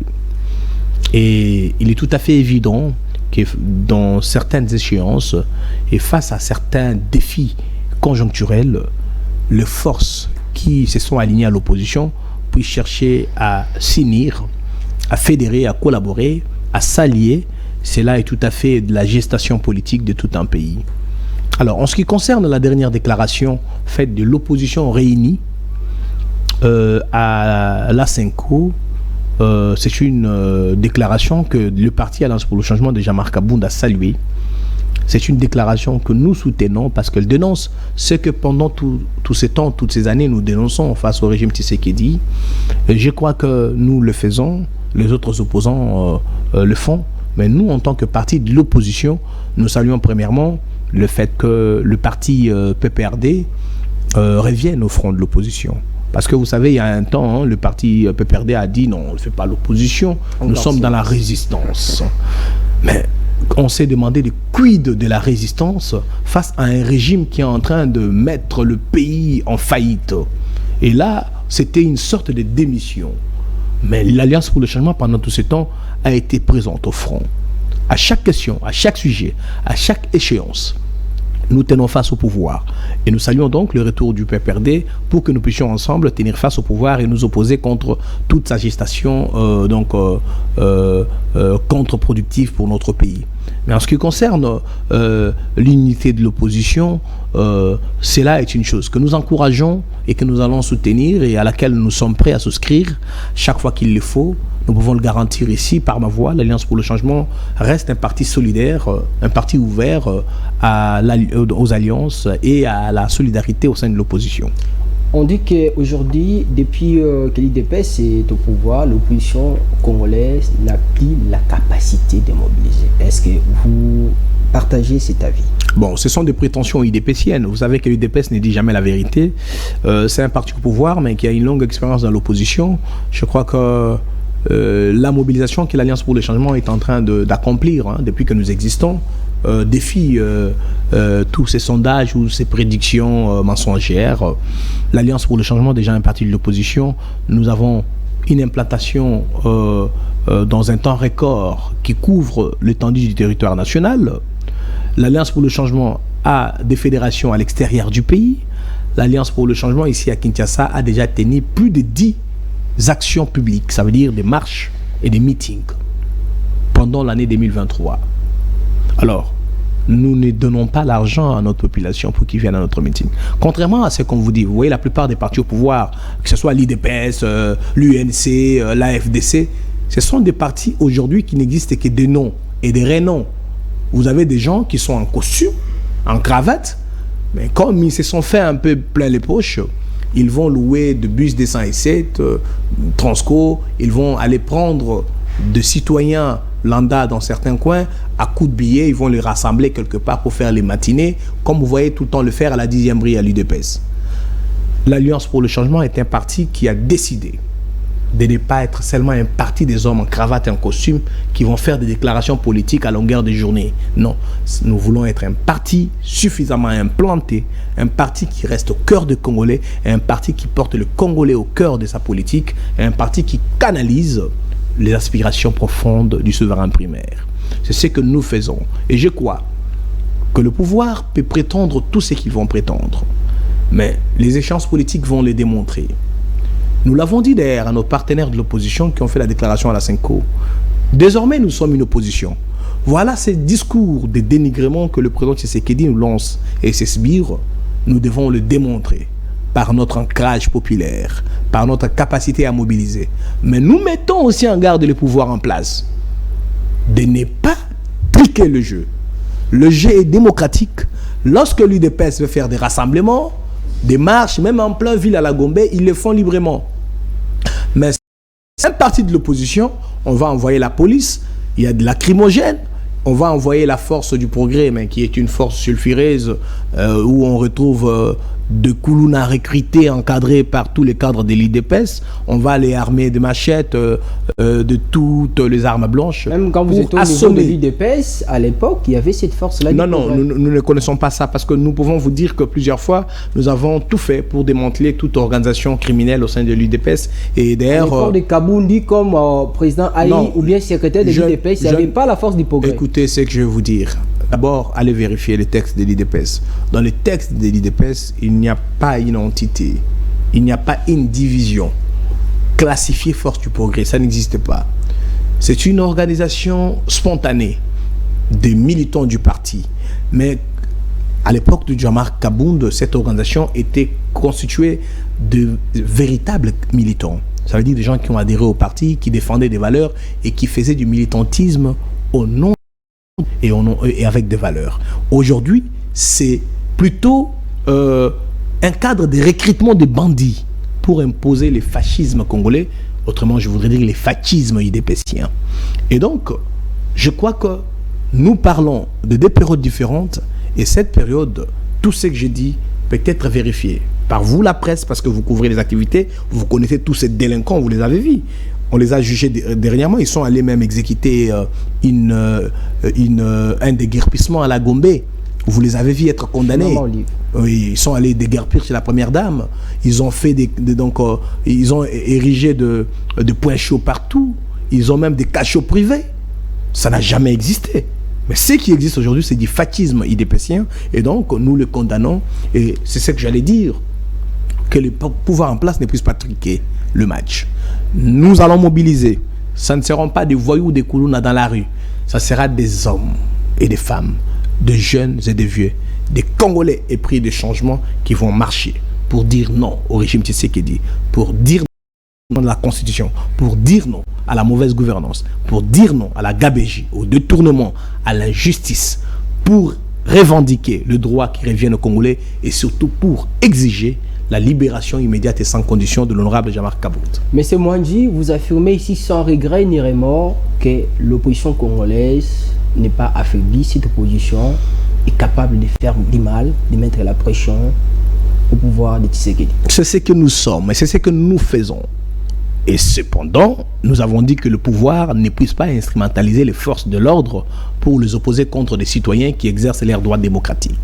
Et il est tout à fait évident que dans certaines échéances et face à certains défis conjoncturels, les forces qui se sont alignées à l'opposition puissent chercher à s'unir, à fédérer, à collaborer, à s'allier. Cela est tout à fait de la gestation politique de tout un pays. Alors, en ce qui concerne la dernière déclaration faite de l'opposition réunie à l'ASENCO, c'est une déclaration que le parti Alliance pour le changement de Jean-Marc Kabound a saluée. C'est une déclaration que nous soutenons parce qu'elle dénonce ce que pendant tout ce temps, toutes ces années, nous dénonçons face au régime Tshisekedi. Et je crois que nous le faisons, les autres opposants le font, mais nous, en tant que parti de l'opposition, nous saluons premièrement le fait que le parti PPRD revienne au front de l'opposition. Parce que vous savez, il y a un temps, le parti PPRD a dit non, on ne fait pas l'opposition, nous sommes dans la résistance. Mais on s'est demandé le quid de la résistance face à un régime qui est en train de mettre le pays en faillite. Et là, c'était une sorte de démission. Mais l'Alliance pour le changement, pendant tout ce temps, a été présente au front. À chaque question, à chaque sujet, à chaque échéance, nous tenons face au pouvoir. Et nous saluons donc le retour du PPRD pour que nous puissions ensemble tenir face au pouvoir et nous opposer contre toute sa gestation contre-productif pour notre pays. Mais en ce qui concerne l'unité de l'opposition, cela est une chose que nous encourageons et que nous allons soutenir et à laquelle nous sommes prêts à souscrire chaque fois qu'il le faut. Nous pouvons le garantir ici par ma voix. L'Alliance pour le changement reste un parti solidaire, un parti ouvert aux alliances et à la solidarité au sein de l'opposition. On dit qu'aujourd'hui, depuis que l'UDPS est au pouvoir, l'opposition congolaise n'a plus la capacité de mobiliser. Est-ce que vous partagez cet avis? Bon, ce sont des prétentions UDPsiennes. Vous savez que l'UDPS ne dit jamais la vérité. C'est un parti au pouvoir, mais qui a une longue expérience dans l'opposition. Je crois que la mobilisation que l'Alliance pour le changement est en train d'accomplir depuis que nous existons défie tous ces sondages ou ces prédictions mensongères. L'Alliance pour le changement, déjà un parti de l'opposition, nous avons une implantation dans un temps record qui couvre l'étendue du territoire national. L'Alliance pour le changement a des fédérations à l'extérieur du pays. L'Alliance pour le changement ici à Kinshasa a déjà tenu plus de 10 actions publiques, ça veut dire des marches et des meetings pendant l'année 2023. Alors, nous ne donnons pas l'argent à notre population pour qu'ils viennent à notre meeting. Contrairement à ce qu'on vous dit, vous voyez la plupart des partis au pouvoir, que ce soit l'IDPS, l'UNC, l'AFDC, ce sont des partis aujourd'hui qui n'existent que des noms et des rénoms. Vous avez des gens qui sont en costume, en cravate, mais comme ils se sont fait un peu plein les poches, ils vont louer de bus des 107, Transco, ils vont aller prendre de citoyens lambda dans certains coins, à coups de billets, ils vont les rassembler quelque part pour faire les matinées, comme vous voyez tout le temps le faire à la 10e brille à l'UDPS. L'Alliance pour le changement est un parti qui a décidé de ne pas être seulement un parti des hommes en cravate et en costume qui vont faire des déclarations politiques à longueur de journée. Non, nous voulons être un parti suffisamment implanté, un parti qui reste au cœur des Congolais, un parti qui porte le Congolais au cœur de sa politique, un parti qui canalise les aspirations profondes du souverain primaire. C'est ce que nous faisons. Et je crois que le pouvoir peut prétendre tout ce qu'ils vont prétendre. Mais les échéances politiques vont le démontrer. Nous l'avons dit d'ailleurs à nos partenaires de l'opposition qui ont fait la déclaration à la Cinco. Désormais, nous sommes une opposition. Voilà ces discours de dénigrement que le président Tshisekedi nous lance et ses sbires. Nous devons le démontrer par notre ancrage populaire, par notre capacité à mobiliser. Mais nous mettons aussi en garde le pouvoir en place de ne pas triquer le jeu. Le jeu est démocratique. Lorsque l'UDPS veut faire des rassemblements, des marches, même en plein ville à la Gombe, ils le font librement. Mais c'est un parti de l'opposition, on va envoyer la police, il y a de lacrymogène, on va envoyer la force du progrès, mais qui est une force sulfureuse où on retrouve de Koulouna recrutés, encadrés par tous les cadres de l'IDPS. On va les armer de machettes, de toutes les armes blanches. Même quand vous êtes au niveau de l'IDPS, à l'époque, il y avait cette force-là. Non, nous ne connaissons pas ça parce que nous pouvons vous dire que plusieurs fois, nous avons tout fait pour démanteler toute organisation criminelle au sein de l'IDPS. Et d'ailleurs... À l'époque de Kaboundi comme président Aïe ou bien secrétaire de l'IDPS, il n'y avait pas la force du progrès. Écoutez ce que je vais vous dire. D'abord, allez vérifier les textes de l'IDPS. Dans les textes de l'IDPS, il n'y a pas une entité, il n'y a pas une division classifiée force du progrès, ça n'existe pas. C'est une organisation spontanée des militants du parti. Mais à l'époque de Djamar Kabound, cette organisation était constituée de véritables militants. Ça veut dire des gens qui ont adhéré au parti, qui défendaient des valeurs et qui faisaient du militantisme au nom et avec des valeurs. Aujourd'hui, c'est plutôt un cadre de recrutement de bandits pour imposer le fascisme congolais, autrement je voudrais dire les fascismes idépéciens. Et donc, je crois que nous parlons de deux périodes différentes et cette période, tout ce que j'ai dit peut être vérifié par vous, la presse, parce que vous couvrez les activités, vous connaissez tous ces délinquants, vous les avez vus. On les a jugés dernièrement, ils sont allés même exécuter un déguerpissement à la Gombe. Vous les avez vus être condamnés. Oui, ils sont allés déguerpir chez la première dame. Ils ont fait ils ont érigé de points chauds partout. Ils ont même des cachots privés. Ça n'a jamais existé. Mais ce qui existe aujourd'hui, c'est du fascisme idépécien. Et donc, nous le condamnons. Et c'est ce que j'allais dire. Que le pouvoir en place ne puisse pas triquer le match. Nous allons mobiliser ça ne seront pas des voyous, des koulouna dans la rue. Ça sera des hommes et des femmes, de jeunes et de vieux, des Congolais épris de changement qui vont marcher pour dire non au régime Tshisekedi, pour dire non à la Constitution, pour dire non à la mauvaise gouvernance, pour dire non à la gabégie, au détournement, à l'injustice, pour revendiquer le droit qui revient aux Congolais et surtout pour exiger la libération immédiate et sans condition de l'honorable Jean-Marc Kabound. Monsieur Mwandji, vous affirmez ici sans regret ni remords que l'opposition congolaise n'est pas affaiblie. Cette opposition est capable de faire du mal, de mettre la pression au pouvoir de Tshisekedi. C'est ce que nous sommes et c'est ce que nous faisons. Et cependant, nous avons dit que le pouvoir ne puisse pas instrumentaliser les forces de l'ordre pour les opposer contre des citoyens qui exercent leurs droits démocratiques.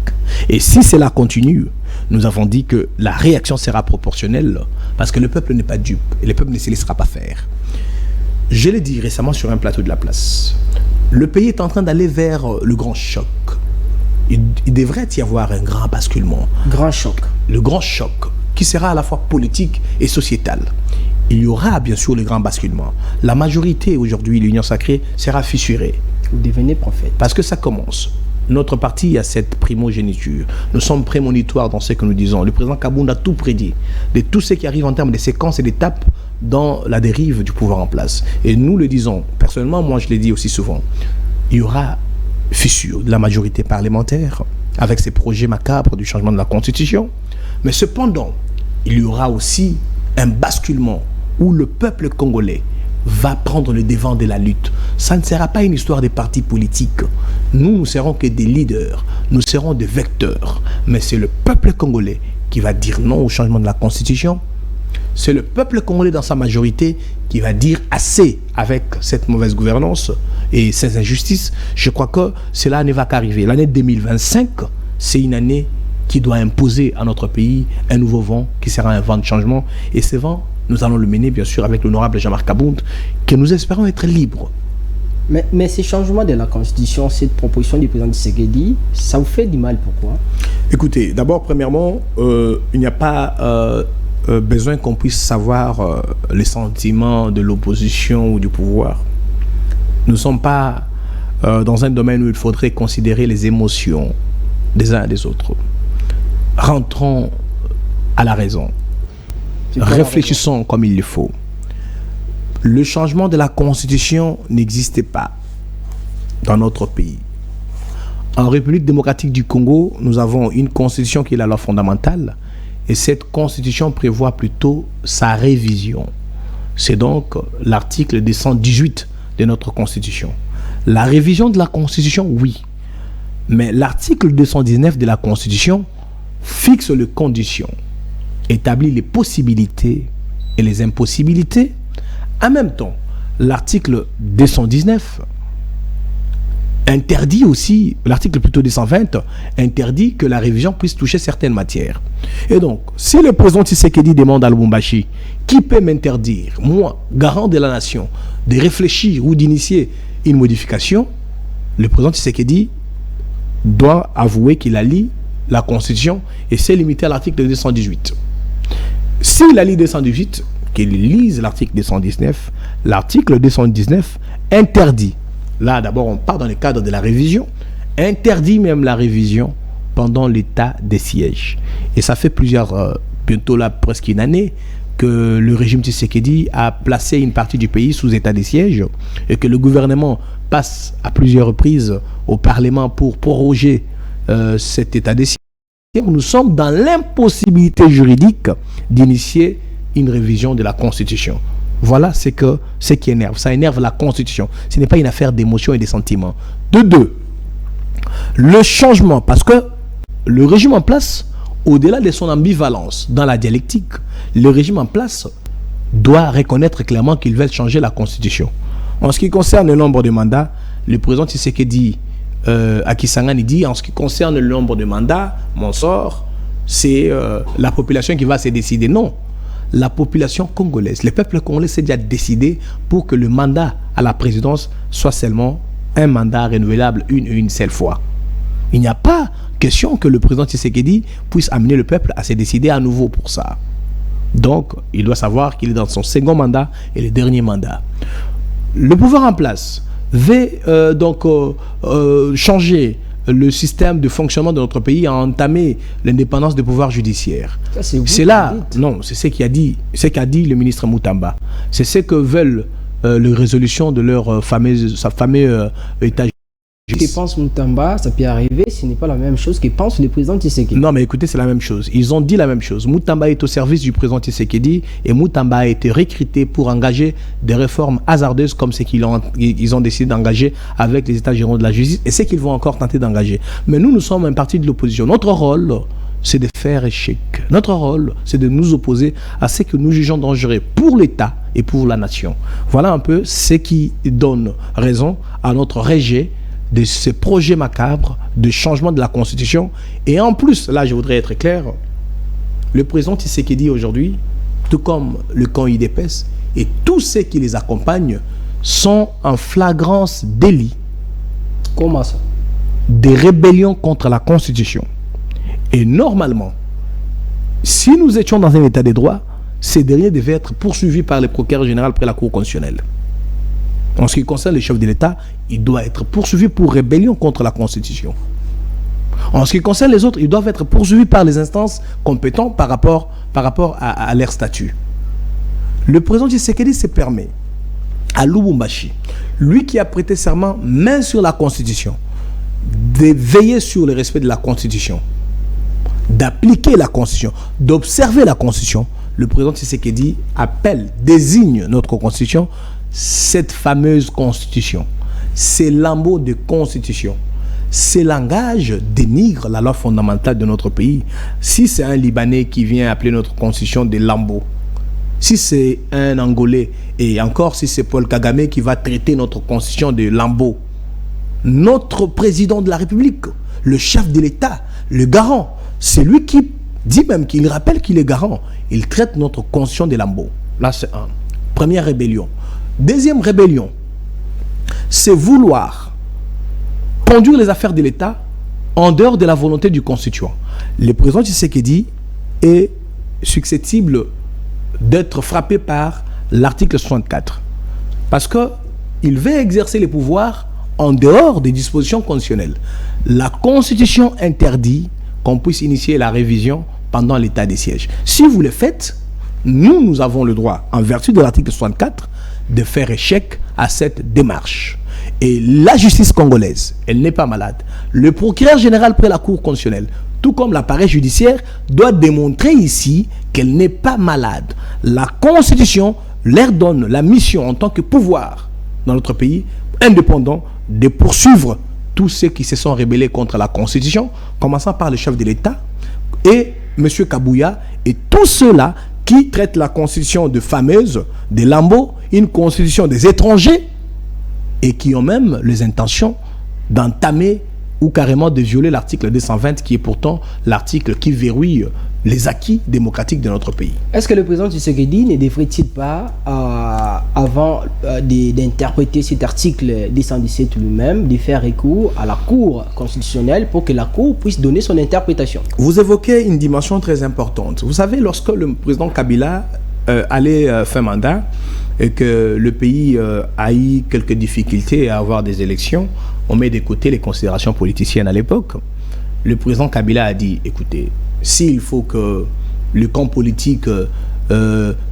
Et si cela continue, nous avons dit que la réaction sera proportionnelle parce que le peuple n'est pas dupe et le peuple ne se laissera pas faire. Je l'ai dit récemment sur un plateau de la place. Le pays est en train d'aller vers le grand choc. Il devrait y avoir un grand basculement. Grand choc. Le grand choc qui sera à la fois politique et sociétal. Il y aura bien sûr le grand basculement. La majorité aujourd'hui, l'Union sacrée, sera fissurée. Vous devenez prophète. Parce que ça commence. Notre parti a cette primogéniture. Nous sommes prémonitoires dans ce que nous disons. Le président Kabound a tout prédit de tout ce qui arrive en termes de séquences et d'étapes dans la dérive du pouvoir en place. Et nous le disons. Personnellement, moi je l'ai dit aussi souvent. Il y aura fissure de la majorité parlementaire avec ces projets macabres du changement de la Constitution. Mais cependant, il y aura aussi un basculement où le peuple congolais va prendre le devant de la lutte. Ça ne sera pas une histoire de partis politiques. Nous ne serons que des leaders, nous serons des vecteurs. Mais c'est le peuple congolais qui va dire non au changement de la Constitution. C'est le peuple congolais dans sa majorité qui va dire assez avec cette mauvaise gouvernance et ces injustices. Je crois que cela ne va qu'arriver. L'année 2025, c'est une année qui doit imposer à notre pays un nouveau vent qui sera un vent de changement. Et ce vent, nous allons le mener bien sûr avec l'honorable Jean-Marc Kabound, que nous espérons être libres. Mais ces changements de la Constitution, cette proposition du président Tshisekedi, ça vous fait du mal, pourquoi? Écoutez, d'abord, premièrement, il n'y a pas besoin qu'on puisse savoir les sentiments de l'opposition ou du pouvoir. Nous ne sommes pas dans un domaine où il faudrait considérer les émotions des uns et des autres. Rentrons à la raison. Réfléchissons comme il le faut. Le changement de la Constitution n'existait pas dans notre pays. En République démocratique du Congo, nous avons une Constitution qui est la loi fondamentale et cette Constitution prévoit plutôt sa révision. C'est donc l'article 218 de notre Constitution. La révision de la Constitution, oui. Mais l'article 219 de la Constitution fixe les conditions, établit les possibilités et les impossibilités. En même temps, l'article 219 interdit aussi, l'article plutôt 220, interdit que la révision puisse toucher certaines matières. Et donc, si le président Tshisekedi demande à Lubumbashi, qui peut m'interdire, moi, garant de la nation, de réfléchir ou d'initier une modification, le président Tshisekedi doit avouer qu'il a lu la Constitution et s'est limité à l'article 218. S'il a lu 218, qu'il lise l'article 219, l'article 219 interdit, là d'abord on part dans le cadre de la révision, interdit même la révision pendant l'état des sièges. Et ça fait bientôt là presque une année, que le régime Tshisekedi a placé une partie du pays sous état des sièges et que le gouvernement passe à plusieurs reprises au Parlement pour proroger cet état des sièges. Nous sommes dans l'impossibilité juridique d'initier une révision de la Constitution. Voilà ce qui énerve. Ça énerve la Constitution. Ce n'est pas une affaire d'émotion et de sentiments. De deux, le changement, parce que le régime en place, au-delà de son ambivalence dans la dialectique, le régime en place doit reconnaître clairement qu'ils veulent changer la Constitution. En ce qui concerne le nombre de mandats, le président Tshisekedi à Kisangani dit, en ce qui concerne le nombre de mandats, mon sort, c'est la population qui va se décider. Non, la population congolaise, le peuple congolais s'est déjà décidé pour que le mandat à la présidence soit seulement un mandat renouvelable une seule fois. Il n'y a pas question que le président Tshisekedi puisse amener le peuple à se décider à nouveau pour ça. Donc, il doit savoir qu'il est dans son second mandat et le dernier mandat. le pouvoir en place veut changer le système de fonctionnement de notre pays, a entamé l'indépendance du pouvoir judiciaire. C'est là, non, c'est ce qu'a dit le ministre Moutamba. C'est ce que veulent les résolutions de leur fameux État. Ce que pense Moutamba, ça peut arriver, ce n'est pas la même chose que pense le président Tshisekedi. Non, mais écoutez, c'est la même chose. Ils ont dit la même chose. Moutamba est au service du président Tshisekedi et Moutamba a été recruté pour engager des réformes hasardeuses comme ce qu'ils ont décidé d'engager avec les États généraux de la justice et ce qu'ils vont encore tenter d'engager. Mais nous sommes un parti de l'opposition. Notre rôle, c'est de faire échec. Notre rôle, c'est de nous opposer à ce que nous jugeons dangereux pour l'État et pour la nation. Voilà un peu ce qui donne raison à notre rejet de ce projet macabre de changement de la Constitution. Et en plus, là je voudrais être clair, le président Tshisekedi aujourd'hui, tout comme le camp UDPS et tous ceux qui les accompagnent, sont en flagrance délit. Comment ça? Des rébellions contre la Constitution. Et normalement, si nous étions dans un état de droit, ces derniers devaient être poursuivis par le procureur général près la Cour constitutionnelle. En ce qui concerne le chef de l'État, il doit être poursuivi pour rébellion contre la Constitution. En ce qui concerne les autres, ils doivent être poursuivis par les instances compétentes par rapport à leur statut. Le président Tshisekedi se permet à Lubumbashi, lui qui a prêté serment main sur la Constitution, de veiller sur le respect de la Constitution, d'appliquer la Constitution, d'observer la Constitution. Le président Tshisekedi désigne notre Constitution, cette fameuse Constitution. Ces lambeaux de Constitution. Ces langages dénigrent la loi fondamentale de notre pays. Si c'est un Libanais qui vient appeler notre Constitution des lambeaux, si c'est un Angolais, et encore si c'est Paul Kagame qui va traiter notre Constitution de lambeaux, notre président de la République, le chef de l'État, le garant, c'est lui qui dit même qu'il rappelle qu'il est garant. Il traite notre Constitution de lambeaux. Là, c'est un. Première rébellion. Deuxième rébellion, c'est vouloir conduire les affaires de l'État en dehors de la volonté du constituant. Le président Tshisekedi est susceptible d'être frappé par l'article 64 parce qu'il veut exercer les pouvoirs en dehors des dispositions constitutionnelles. La Constitution interdit qu'on puisse initier la révision pendant l'état des sièges. Si vous le faites, nous avons le droit, en vertu de l'article 64, de faire échec à cette démarche. Et la justice congolaise, elle n'est pas malade. Le procureur général près la Cour constitutionnelle, tout comme l'appareil judiciaire, doit démontrer ici qu'elle n'est pas malade. La Constitution leur donne la mission en tant que pouvoir dans notre pays, indépendant, de poursuivre tous ceux qui se sont rébellés contre la Constitution, commençant par le chef de l'État et M. Kabouya et tous ceux-là qui traitent la Constitution de fameuse, des lambeaux, une Constitution des étrangers, et qui ont même les intentions d'entamer ou carrément de violer l'article 220, qui est pourtant l'article qui verrouille les acquis démocratiques de notre pays. Est-ce que le président Tshisekedi ne devrait-il pas, avant d'interpréter cet article 217 lui-même, de faire recours à la Cour constitutionnelle pour que la Cour puisse donner son interprétation? Vous évoquez une dimension très importante. Vous savez, lorsque le président Kabila allait faire mandat et que le pays a eu quelques difficultés à avoir des élections, on met de côté les considérations politiciennes à l'époque. Le président Kabila a dit, écoutez, s'il faut que le camp politique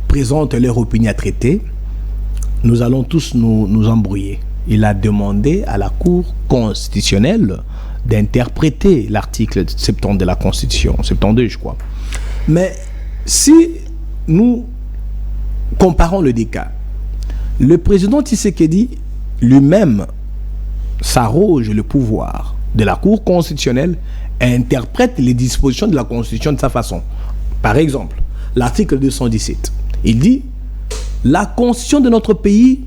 présente leur opinion à traiter, nous allons tous nous embrouiller. Il a demandé à la Cour constitutionnelle d'interpréter l'article 70 de la Constitution, 72 je crois. Mais si nous comparons le deux cas, le président Tshisekedi lui-même s'arroge le pouvoir de la Cour constitutionnelle et interprète les dispositions de la Constitution de sa façon. Par exemple, l'article 217, il dit « La Constitution de notre pays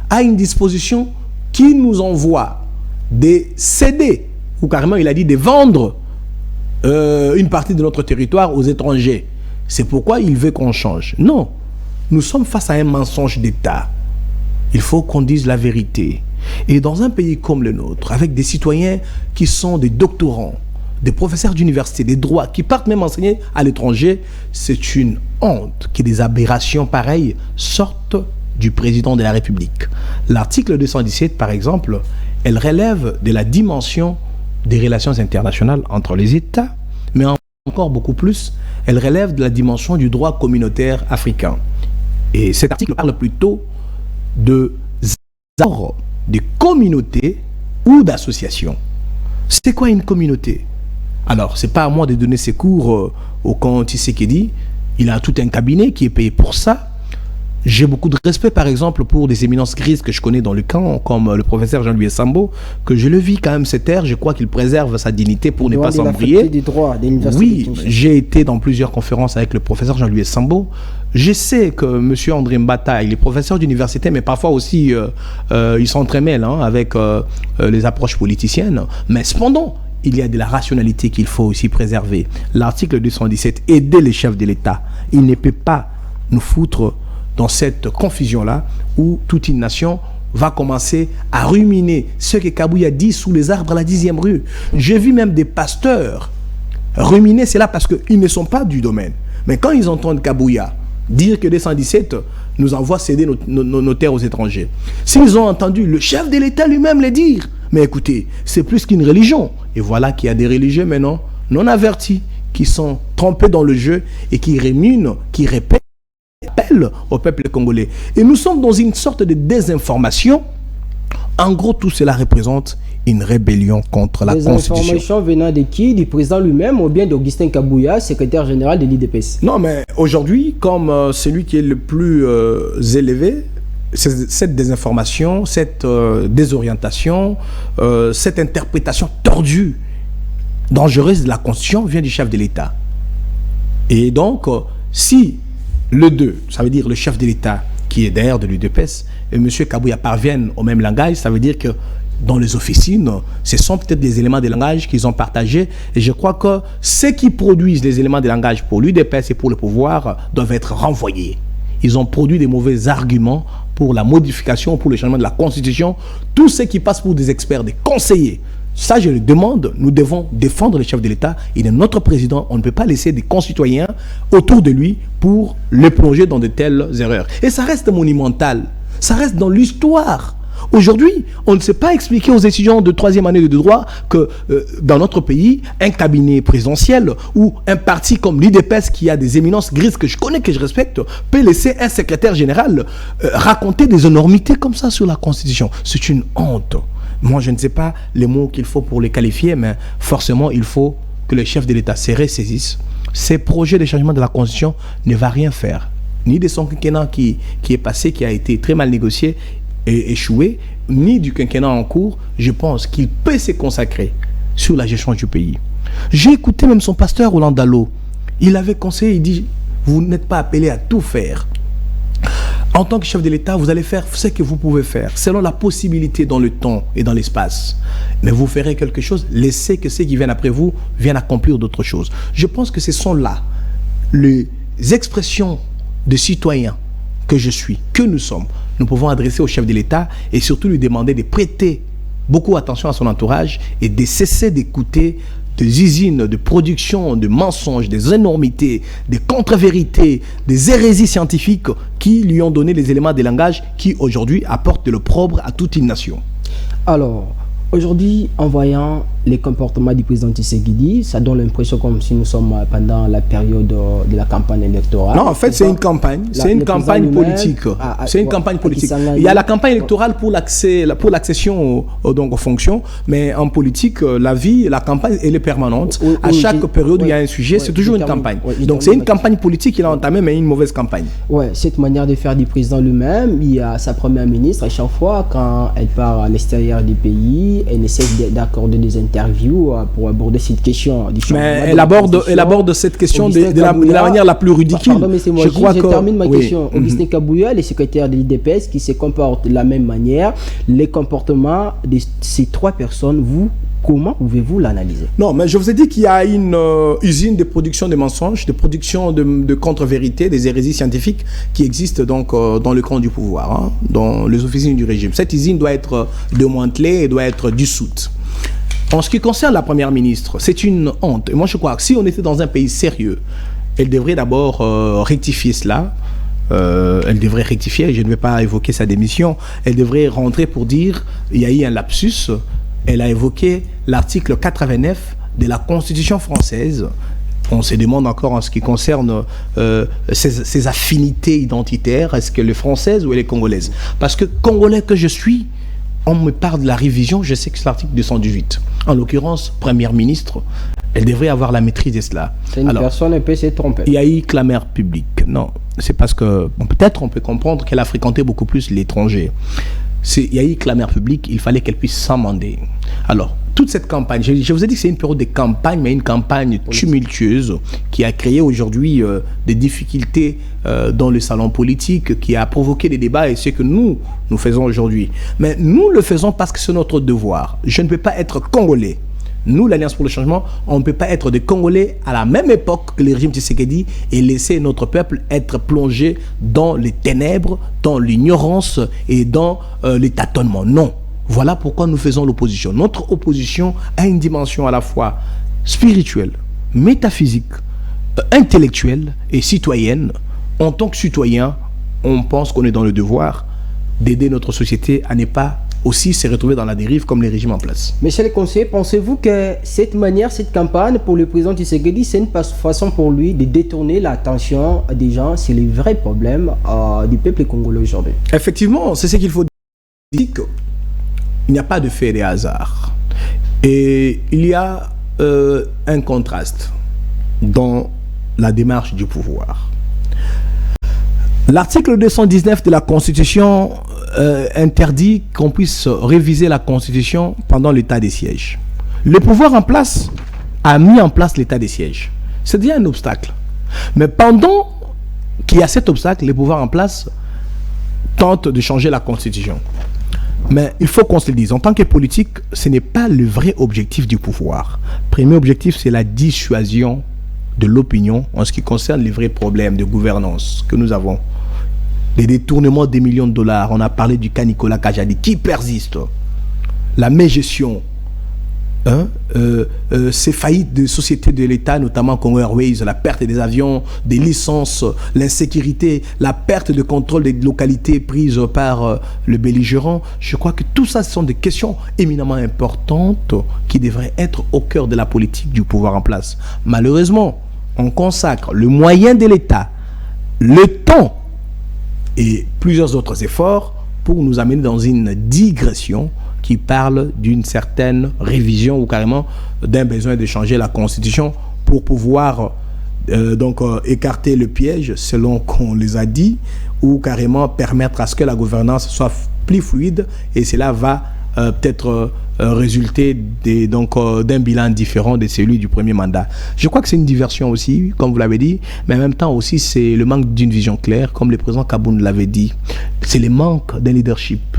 a une disposition qui nous envoie de céder, ou carrément il a dit de vendre une partie de notre territoire aux étrangers. C'est pourquoi il veut qu'on change. » Non, nous sommes face à un mensonge d'État. Il faut qu'on dise la vérité. Et dans un pays comme le nôtre, avec des citoyens qui sont des doctorants, des professeurs d'université, des droits, qui partent même enseigner à l'étranger, c'est une honte que des aberrations pareilles sortent du président de la République. L'article 217, par exemple, elle relève de la dimension des relations internationales entre les États, mais encore beaucoup plus, elle relève de la dimension du droit communautaire africain. Et cet article parle plutôt de des communautés ou d'associations. C'est quoi une communauté? Alors, ce n'est pas à moi de donner ces cours au camp Tshisekedi. Il a tout un cabinet qui est payé pour ça. J'ai beaucoup de respect, par exemple, pour des éminences grises que je connais dans le camp, comme le professeur Jean-Louis Sambo, que je le vis quand même cette ère. Je crois qu'il préserve sa dignité pour ne pas s'embrayer. Oui, j'ai été dans plusieurs conférences avec le professeur Jean-Louis Sambo. Je sais que M. André Mbata, il est professeur d'université, mais parfois aussi, il s'entremêle avec les approches politiciennes. Mais cependant, il y a de la rationalité qu'il faut aussi préserver. L'article 217, aider les chefs de l'État. Il ne peut pas nous foutre dans cette confusion-là où toute une nation va commencer à ruminer ce que Kabouya dit sous les arbres à la 10e rue. J'ai vu même des pasteurs ruminer cela parce qu'ils ne sont pas du domaine. Mais quand ils entendent Kabouya dire que 217 nous envoie céder nos terres aux étrangers, s'ils ont entendu le chef de l'État lui-même le dire, mais écoutez, c'est plus qu'une religion. Et voilà qu'il y a des religieux maintenant non avertis qui sont trompés dans le jeu et qui ruminent, qui répètent appel au peuple congolais. Et nous sommes dans une sorte de désinformation. En gros, tout cela représente une rébellion contre la Constitution. Des informations venant de qui? Du président lui-même ou bien d'Augustin Kabouya, secrétaire général de l'IDPS? Non, mais aujourd'hui, comme celui qui est le plus élevé, cette désinformation, cette désorientation, cette interprétation tordue, dangereuse de la Constitution vient du chef de l'État. Et donc, si le 2, ça veut dire le chef de l'État qui est derrière de l'UDPS, et M. Kabouya parviennent au même langage, ça veut dire que dans les officines, ce sont peut-être des éléments de langage qu'ils ont partagés. Et je crois que ceux qui produisent les éléments de langage pour l'UDPS et pour le pouvoir doivent être renvoyés. Ils ont produit des mauvais arguments pour la modification, pour le changement de la Constitution. Tous ceux qui passent pour des experts, des conseillers, ça je le demande, nous devons défendre le chef de l'État. Il est notre président, on ne peut pas laisser des concitoyens autour de lui pour le plonger dans de telles erreurs. Et ça reste monumental, ça reste dans l'histoire. Aujourd'hui, on ne sait pas expliquer aux étudiants de 3e année de droit que dans notre pays, un cabinet présidentiel ou un parti comme l'IDPS qui a des éminences grises que je connais, que je respecte, peut laisser un secrétaire général raconter des énormités comme ça sur la Constitution. C'est une honte. Moi, je ne sais pas les mots qu'il faut pour les qualifier, mais forcément, il faut que le chef de l'État se ressaisisse. Ces projets de changement de la Constitution ne va rien faire. Ni de son quinquennat qui est passé, qui a été très mal négocié et échoué, ni du quinquennat en cours. Je pense qu'il peut se consacrer sur la gestion du pays. J'ai écouté même son pasteur Roland Dallot. Il avait conseillé, il dit, vous n'êtes pas appelé à tout faire. En tant que chef de l'État, vous allez faire ce que vous pouvez faire, selon la possibilité dans le temps et dans l'espace. Mais vous ferez quelque chose, laissez que ceux qui viennent après vous viennent accomplir d'autres choses. Je pense que ce sont là les expressions de citoyens que je suis, que nous sommes. Nous pouvons adresser au chef de l'État et surtout lui demander de prêter beaucoup attention à son entourage et de cesser d'écouter des usines de production, de mensonges, des énormités, des contre-vérités, des hérésies scientifiques qui lui ont donné les éléments de langage qui aujourd'hui apportent de l'opprobre à toute une nation. Alors, aujourd'hui, en voyant les comportements du président Tshisekedi, ça donne l'impression comme si nous sommes pendant la période de la campagne électorale. Non, en fait, c'est une campagne. C'est une campagne politique. C'est une campagne politique. Il y a la campagne électorale pour l'accession aux fonctions, mais en politique, la vie, la campagne, elle est permanente. À chaque période où il y a un sujet, c'est toujours une campagne. Donc, c'est une campagne politique qu'il a entamée, mais une mauvaise campagne. Oui, cette manière de faire du président lui-même, il y a sa première ministre, à chaque fois, quand elle part à l'extérieur du pays, elle essaie d'accorder des interviews pour aborder cette question. Mais elle aborde cette question de la manière la plus ridicule. Pardon, mais c'est moi, je termine ma question. Augustin Kabouya, le secrétaire de l'IDPS, qui se comporte de la même manière, les comportements de ces trois personnes, comment pouvez-vous l'analyser? Non, mais je vous ai dit qu'il y a une usine de production de mensonges, de production de contre-vérités, des hérésies scientifiques qui existent donc dans le camp du pouvoir, dans les officines du régime. Cette usine doit être démantelée et doit être dissoute. En ce qui concerne la première ministre, c'est une honte. Et moi, je crois que si on était dans un pays sérieux, elle devrait d'abord rectifier cela, Elle devrait rectifier, je ne vais pas évoquer sa démission, elle devrait rentrer pour dire, il y a eu un lapsus, elle a évoqué l'article 89 de la Constitution française. On se demande encore en ce qui concerne ses affinités identitaires, est-ce qu'elle est française ou elle est congolaise? Parce que congolais que je suis, on me parle de la révision, je sais que c'est l'article 218. En l'occurrence, première ministre, elle devrait avoir la maîtrise de cela. Une personne peut se tromper. Il y a eu clameur publique. Non, c'est parce que peut-être on peut comprendre qu'elle a fréquenté beaucoup plus l'étranger. Il y a eu clameur publique, il fallait qu'elle puisse s'amender. Alors, toute cette campagne, je vous ai dit que c'est une période de campagne, mais une campagne tumultueuse qui a créé aujourd'hui des difficultés dans le salon politique, qui a provoqué des débats, et c'est ce que nous faisons aujourd'hui. Mais nous le faisons parce que c'est notre devoir. Je ne peux pas être congolais. Nous, l'Alliance pour le changement, on ne peut pas être des Congolais à la même époque que le régime Tshisekedi et laisser notre peuple être plongé dans les ténèbres, dans l'ignorance et dans les tâtonnements. Non. Voilà pourquoi nous faisons l'opposition. Notre opposition a une dimension à la fois spirituelle, métaphysique, intellectuelle et citoyenne. En tant que citoyen, on pense qu'on est dans le devoir d'aider notre société à ne pas aussi se retrouver dans la dérive comme les régimes en place. Monsieur le conseiller, pensez-vous que cette manière, cette campagne pour le président Tshisekedi, c'est une façon pour lui de détourner l'attention des gens sur les vrais problèmes du peuple congolais aujourd'hui? Effectivement, c'est ce qu'il faut dire. Il n'y a pas de fait et de hasard. Et il y a un contraste dans la démarche du pouvoir. L'article 219 de la Constitution interdit qu'on puisse réviser la Constitution pendant l'état des sièges. Le pouvoir en place a mis en place l'état des sièges. C'est déjà un obstacle. Mais pendant qu'il y a cet obstacle, le pouvoir en place tente de changer la Constitution. Mais il faut qu'on se le dise, en tant que politique, ce n'est pas le vrai objectif du pouvoir. Premier objectif, c'est la dissuasion de l'opinion en ce qui concerne les vrais problèmes de gouvernance que nous avons. Les détournements des millions de dollars, on a parlé du cas Nicolas Kajadi, qui persiste. La mégestion, ces faillites de sociétés de l'État, notamment Congo Airways, la perte des avions, des licences, l'insécurité, la perte de contrôle des localités prises par le belligérant. Je crois que tout ça, ce sont des questions éminemment importantes qui devraient être au cœur de la politique du pouvoir en place. Malheureusement, on consacre le moyen de l'État, le temps et plusieurs autres efforts pour nous amener dans une digression qui parle d'une certaine révision ou carrément d'un besoin de changer la Constitution pour pouvoir écarter le piège selon qu'on les a dit, ou carrément permettre à ce que la gouvernance soit plus fluide, et cela va peut-être résulter d'un bilan différent de celui du premier mandat. Je crois que c'est une diversion aussi, comme vous l'avez dit, mais en même temps aussi c'est le manque d'une vision claire, comme le président Kaboun l'avait dit. C'est le manque d'un leadership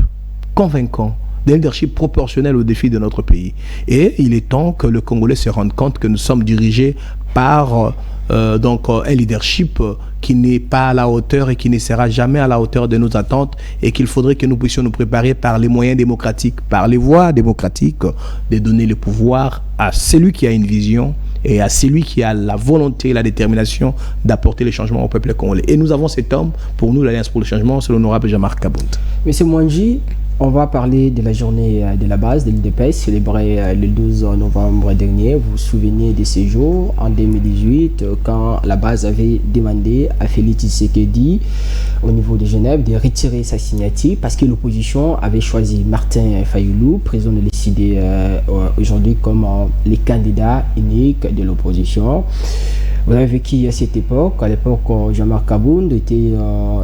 convaincant, d'un leadership proportionnel aux défis de notre pays. Et il est temps que le Congolais se rende compte que nous sommes dirigés par un leadership qui n'est pas à la hauteur et qui ne sera jamais à la hauteur de nos attentes, et qu'il faudrait que nous puissions nous préparer par les moyens démocratiques, par les voies démocratiques, de donner le pouvoir à celui qui a une vision et à celui qui a la volonté et la détermination d'apporter les changements au peuple congolais. Et nous avons cet homme, pour nous, l'Alliance pour le changement, c'est l'honorable Jean-Marc Kabound. Monsieur Mwangi, on va parler de la journée de la base de l'UDPS, célébrée le 12 novembre dernier. Vous vous souvenez de ce jour, en 2018, quand la base avait demandé à Félix Tshisekedi, au niveau de Genève, de retirer sa signature parce que l'opposition avait choisi Martin Fayulu, président de l'ECD aujourd'hui, comme le candidat unique de l'opposition. Vous avez vécu à cette époque. À l'époque, Jean-Marc Kabound était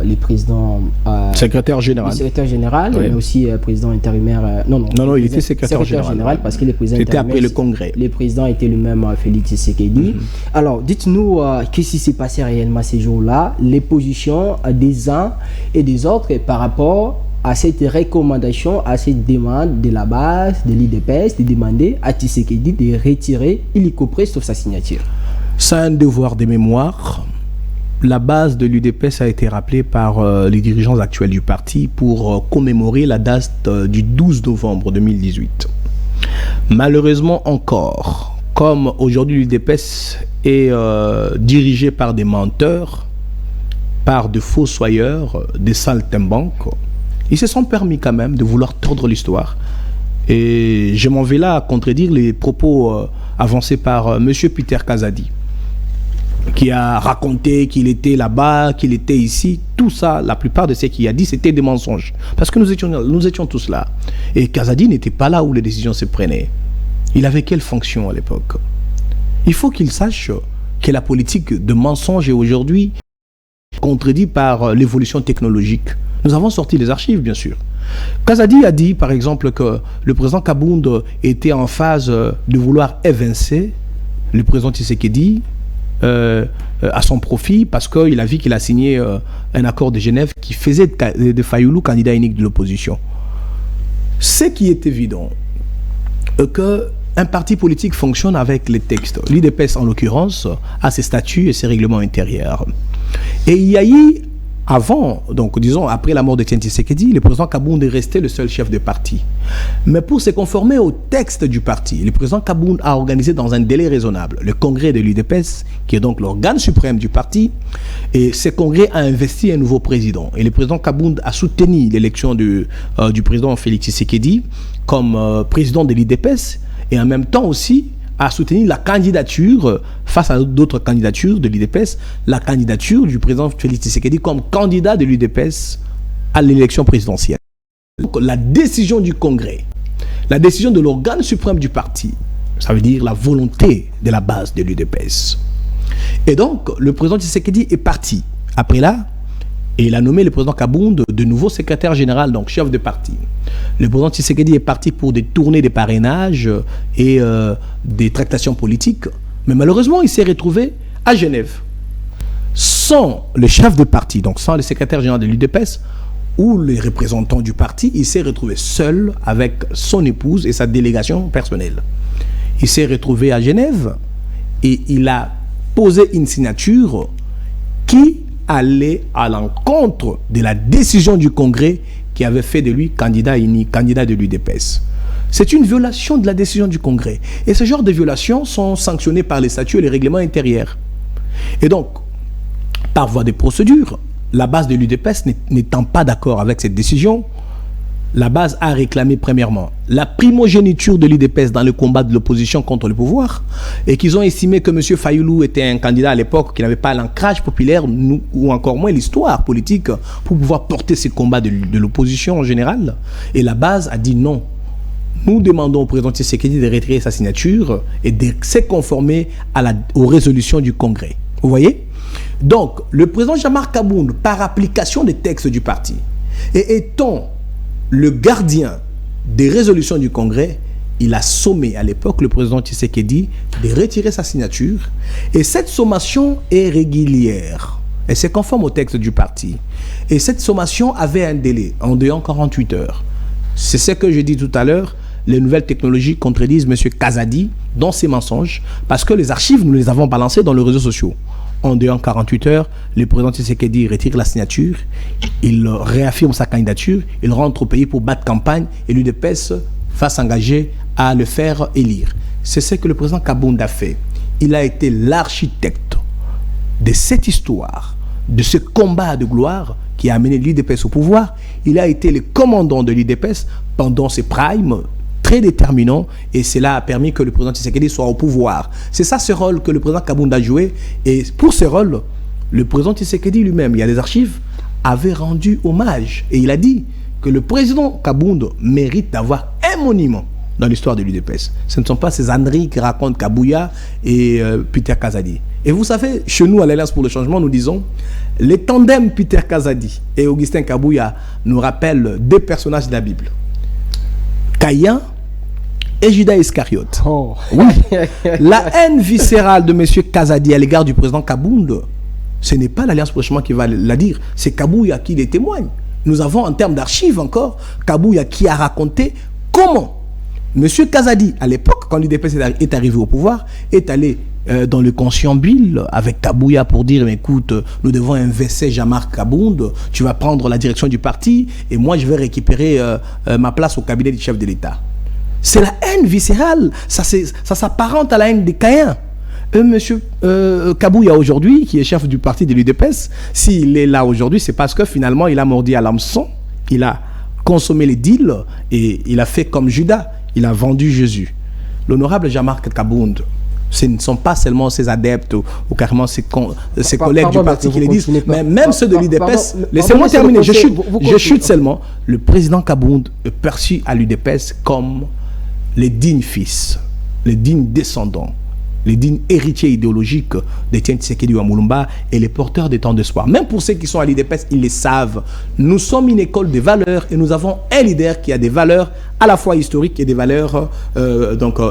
le président... secrétaire général. Le secrétaire général, oui. Mais aussi président intérimaire... Non, il était secrétaire général. Parce que le président c'était après le congrès. Le président était lui-même Félix Tshisekedi. Alors, dites-nous, qu'est-ce qui s'est passé réellement ces jours-là? Les positions des uns et des autres par rapport à cette recommandation, à cette demande de la base, de l'UDPS, de demander à Tshisekedi de retirer illico presto sa signature. C'est un devoir de mémoire. La base de l'UDPS a été rappelée par les dirigeants actuels du parti pour commémorer la date du 12 novembre 2018. Malheureusement encore, comme aujourd'hui l'UDPS est dirigé par des menteurs, par de fossoyeurs, des saltimbanques, ils se sont permis quand même de vouloir tordre l'histoire. Et je m'en vais là à contredire les propos avancés par M. Peter Kazadi, qui a raconté qu'il était là-bas, qu'il était ici. Tout ça, la plupart de ce qu'il a dit, c'était des mensonges. Parce que nous étions tous là. Et Kazadi n'était pas là où les décisions se prenaient. Il avait quelle fonction à l'époque? Il faut qu'il sache que la politique de mensonge est aujourd'hui contredite par l'évolution technologique. Nous avons sorti les archives, bien sûr. Kazadi a dit, par exemple, que le président Kabound était en phase de vouloir évincer le président Tshisekedi à son profit, parce qu'il a vu qu'il a signé un accord de Genève qui faisait de Fayoulou candidat unique de l'opposition. Ce qui est évident, qu'un parti politique fonctionne avec les textes. L'UDPS, en l'occurrence, a ses statuts et ses règlements intérieurs. Et il y a eu, avant, donc disons après la mort de Tshisekedi, le président Kabound est resté le seul chef de parti. Mais pour se conformer au texte du parti, le président Kabound a organisé dans un délai raisonnable le congrès de l'UDPS, qui est donc l'organe suprême du parti, et ce congrès a investi un nouveau président. Et le président Kabound a soutenu l'élection du président Félix Tshisekedi comme président de l'UDPS, et en même temps aussi a soutenu la candidature, face à d'autres candidatures de l'UDPS, la candidature du président Félix Tshisekedi comme candidat de l'UDPS à l'élection présidentielle. Donc, la décision du Congrès, la décision de l'organe suprême du parti, ça veut dire la volonté de la base de l'UDPS. Et donc, le président Tshisekedi est parti. Après là, et il a nommé le président Kabound de nouveau secrétaire général, donc chef de parti. Le président Tshisekedi est parti pour des tournées de parrainage et des tractations politiques. Mais malheureusement, il s'est retrouvé à Genève. Sans le chef de parti, donc sans le secrétaire général de l'UDPS ou les représentants du parti, il s'est retrouvé seul avec son épouse et sa délégation personnelle. Il s'est retrouvé à Genève et il a posé une signature qui allait à l'encontre de la décision du Congrès qui avait fait de lui candidat unique, candidat de l'UDPS. C'est une violation de la décision du Congrès. Et ce genre de violations sont sanctionnées par les statuts et les règlements intérieurs. Et donc, par voie de procédure, la base de l'UDPS n'étant pas d'accord avec cette décision, la base a réclamé premièrement la primogéniture de l'UDPS dans le combat de l'opposition contre le pouvoir, et qu'ils ont estimé que M. Fayoulou était un candidat à l'époque qui n'avait pas l'ancrage populaire ou encore moins l'histoire politique pour pouvoir porter ces combats de l'opposition en général. Et la base a dit non. Nous demandons au président Tshisekedi de retirer sa signature et de se conformer aux résolutions du Congrès. Vous voyez? Donc, le président Jean-Marc Kabound, par application des textes du parti, et étant le gardien des résolutions du Congrès, il a sommé à l'époque le président Tshisekedi de retirer sa signature. Et cette sommation est régulière. Elle se conforme au texte du parti. Et cette sommation avait un délai, en dehors 48 heures. C'est ce que je dis tout à l'heure. Les nouvelles technologies contredisent M. Kazadi dans ses mensonges, parce que les archives, nous les avons balancées dans les réseaux sociaux. En dehors 48 heures, le président Tshisekedi retire la signature, il réaffirme sa candidature, il rentre au pays pour battre campagne et l'UDPS va s'engager à le faire élire. C'est ce que le président Kabound a fait. Il a été l'architecte de cette histoire, de ce combat de gloire qui a amené l'UDPS au pouvoir. Il a été le commandant de l'UDPS pendant ses primes, très déterminant, et cela a permis que le président Tshisekedi soit au pouvoir. C'est ça ce rôle que le président Kabound a joué, et pour ce rôle, le président Tshisekedi lui-même, il y a des archives, avait rendu hommage, et il a dit que le président Kabound mérite d'avoir un monument dans l'histoire de l'UDPS. Ce ne sont pas ces âneries que racontent Kabouya et Peter Kazadi. Et vous savez, chez nous, à l'Alliance pour le Changement, nous disons, les tandems Peter Kazadi et Augustin Kabouya nous rappellent deux personnages de la Bible. Caïn et Judas Iscariote. Oh. Oui. La haine viscérale de M. Kazadi à l'égard du président Kabound, ce n'est pas l'Alliance pour le Changement qui va la dire, c'est Kabouya qui les témoigne. Nous avons en termes d'archives encore, Kabouya qui a raconté comment M. Kazadi, à l'époque, quand l'UDPS est arrivé au pouvoir, est allé dans le conciliabule avec Kabouya pour dire, écoute, nous devons investir Jean-Marc Kabound, tu vas prendre la direction du parti et moi je vais récupérer ma place au cabinet du chef de l'État. C'est la haine viscérale, ça s'apparente à la haine de Caïn. Monsieur Kabouya aujourd'hui, qui est chef du parti de l'UDPS, s'il est là aujourd'hui, c'est parce que finalement, il a mordu à l'hameçon, il a consommé les deals et il a fait comme Judas, il a vendu Jésus. L'honorable Jean-Marc Kabound, ce ne sont pas seulement ses adeptes ou carrément ses collègues du parti qui les disent, mais même ceux de l'UDPS. Laissez-moi terminer, je chute seulement. Le président Kabound est perçu à l'UDPS comme les dignes fils, les dignes descendants, les dignes héritiers idéologiques d'Étienne Tshisekedi Wamulumba et les porteurs des temps d'espoir. Même pour ceux qui sont à l'UDPS, ils les savent. Nous sommes une école de valeurs et nous avons un leader qui a des valeurs à la fois historiques et des valeurs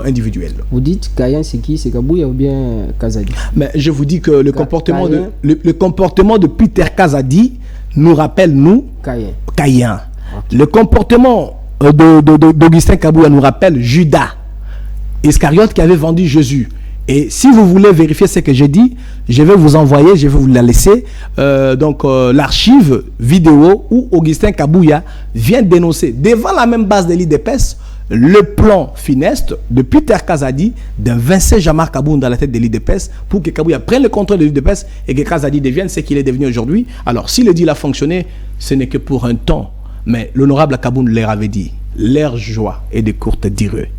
individuelles. Vous dites Kayan, c'est qui? C'est Kabouya ou bien Kazadi? Mais je vous dis que le comportement de Peter Kazadi nous rappelle, nous, Kayan. Okay. Le comportement d'Augustin Kabouya nous rappelle Judas, Iscariote qui avait vendu Jésus. Et si vous voulez vérifier ce que j'ai dit, je vais vous envoyer, je vais vous la laisser, l'archive vidéo où Augustin Kabouya vient dénoncer devant la même base de l'IDPS le plan funeste de Peter Kazadi d'investir Jean-Marc Kabound dans la tête de l'IDPS pour que Kabouya prenne le contrôle de l'IDPS et que Kazadi devienne ce qu'il est devenu aujourd'hui. Alors, si le deal a fonctionné, ce n'est que pour un temps. Mais l'honorable Kabound leur avait dit, leur joie est de courte durée.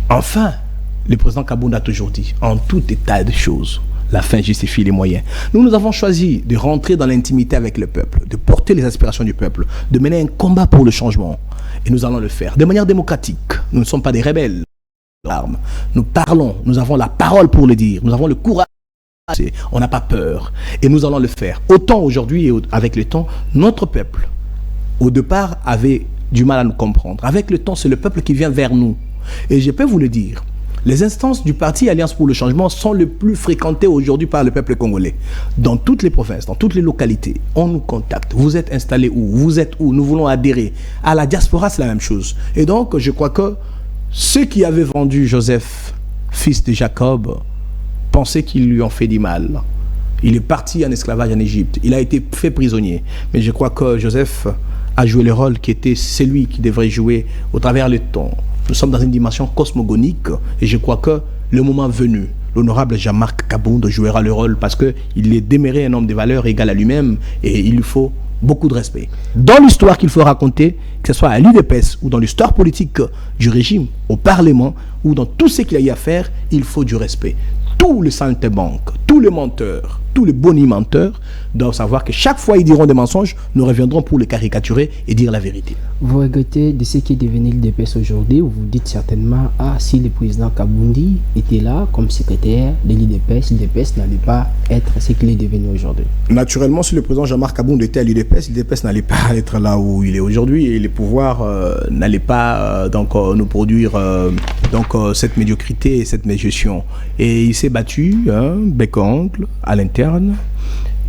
Enfin, le président Kabound a toujours dit, en tout état de choses, la fin justifie les moyens. Nous avons choisi de rentrer dans l'intimité avec le peuple, de porter les aspirations du peuple, de mener un combat pour le changement. Et nous allons le faire de manière démocratique. Nous ne sommes pas des rebelles. Nous parlons, nous avons la parole pour le dire, nous avons le courage. On n'a pas peur. Et nous allons le faire. Autant aujourd'hui et avec le temps, notre peuple, au départ, avait du mal à nous comprendre. Avec le temps, c'est le peuple qui vient vers nous. Et je peux vous le dire, les instances du parti Alliance pour le changement sont les plus fréquentées aujourd'hui par le peuple congolais. Dans toutes les provinces, dans toutes les localités, on nous contacte. Vous êtes installés où? Vous êtes où? Nous voulons adhérer. À la diaspora, c'est la même chose. Et donc, je crois que ceux qui avaient vendu Joseph, fils de Jacob, pensaient qu'ils lui ont fait du mal. Il est parti en esclavage en Égypte. Il a été fait prisonnier. Mais je crois que Joseph a joué le rôle qui était celui qui devrait jouer au travers le temps. Nous sommes dans une dimension cosmogonique et je crois que le moment venu, l'honorable Jean-Marc Kabound jouera le rôle parce qu'il est demeuré un homme de valeur égal à lui-même et il lui faut beaucoup de respect. Dans l'histoire qu'il faut raconter, que ce soit à l'UDPS ou dans l'histoire politique du régime, au Parlement ou dans tout ce qu'il y a à faire, il faut du respect. Tous les saltimbanques, tous les menteurs, tous les bonimenteurs doivent savoir que chaque fois ils diront des mensonges, nous reviendrons pour les caricaturer et dire la vérité. Vous regrettez de ce qui est devenu l'UDPS aujourd'hui, vous vous dites certainement, ah, si le président Kaboundi était là comme secrétaire de l'UDPS n'allait pas être ce qu'il est devenu aujourd'hui. Naturellement, si le président Jean-Marc Kabound était à l'UDPS n'allait pas être là où il est aujourd'hui et les pouvoirs n'allaient pas nous produire cette médiocrité et cette mégestion. Et il s'est battu, bec-ongle, à l'interne.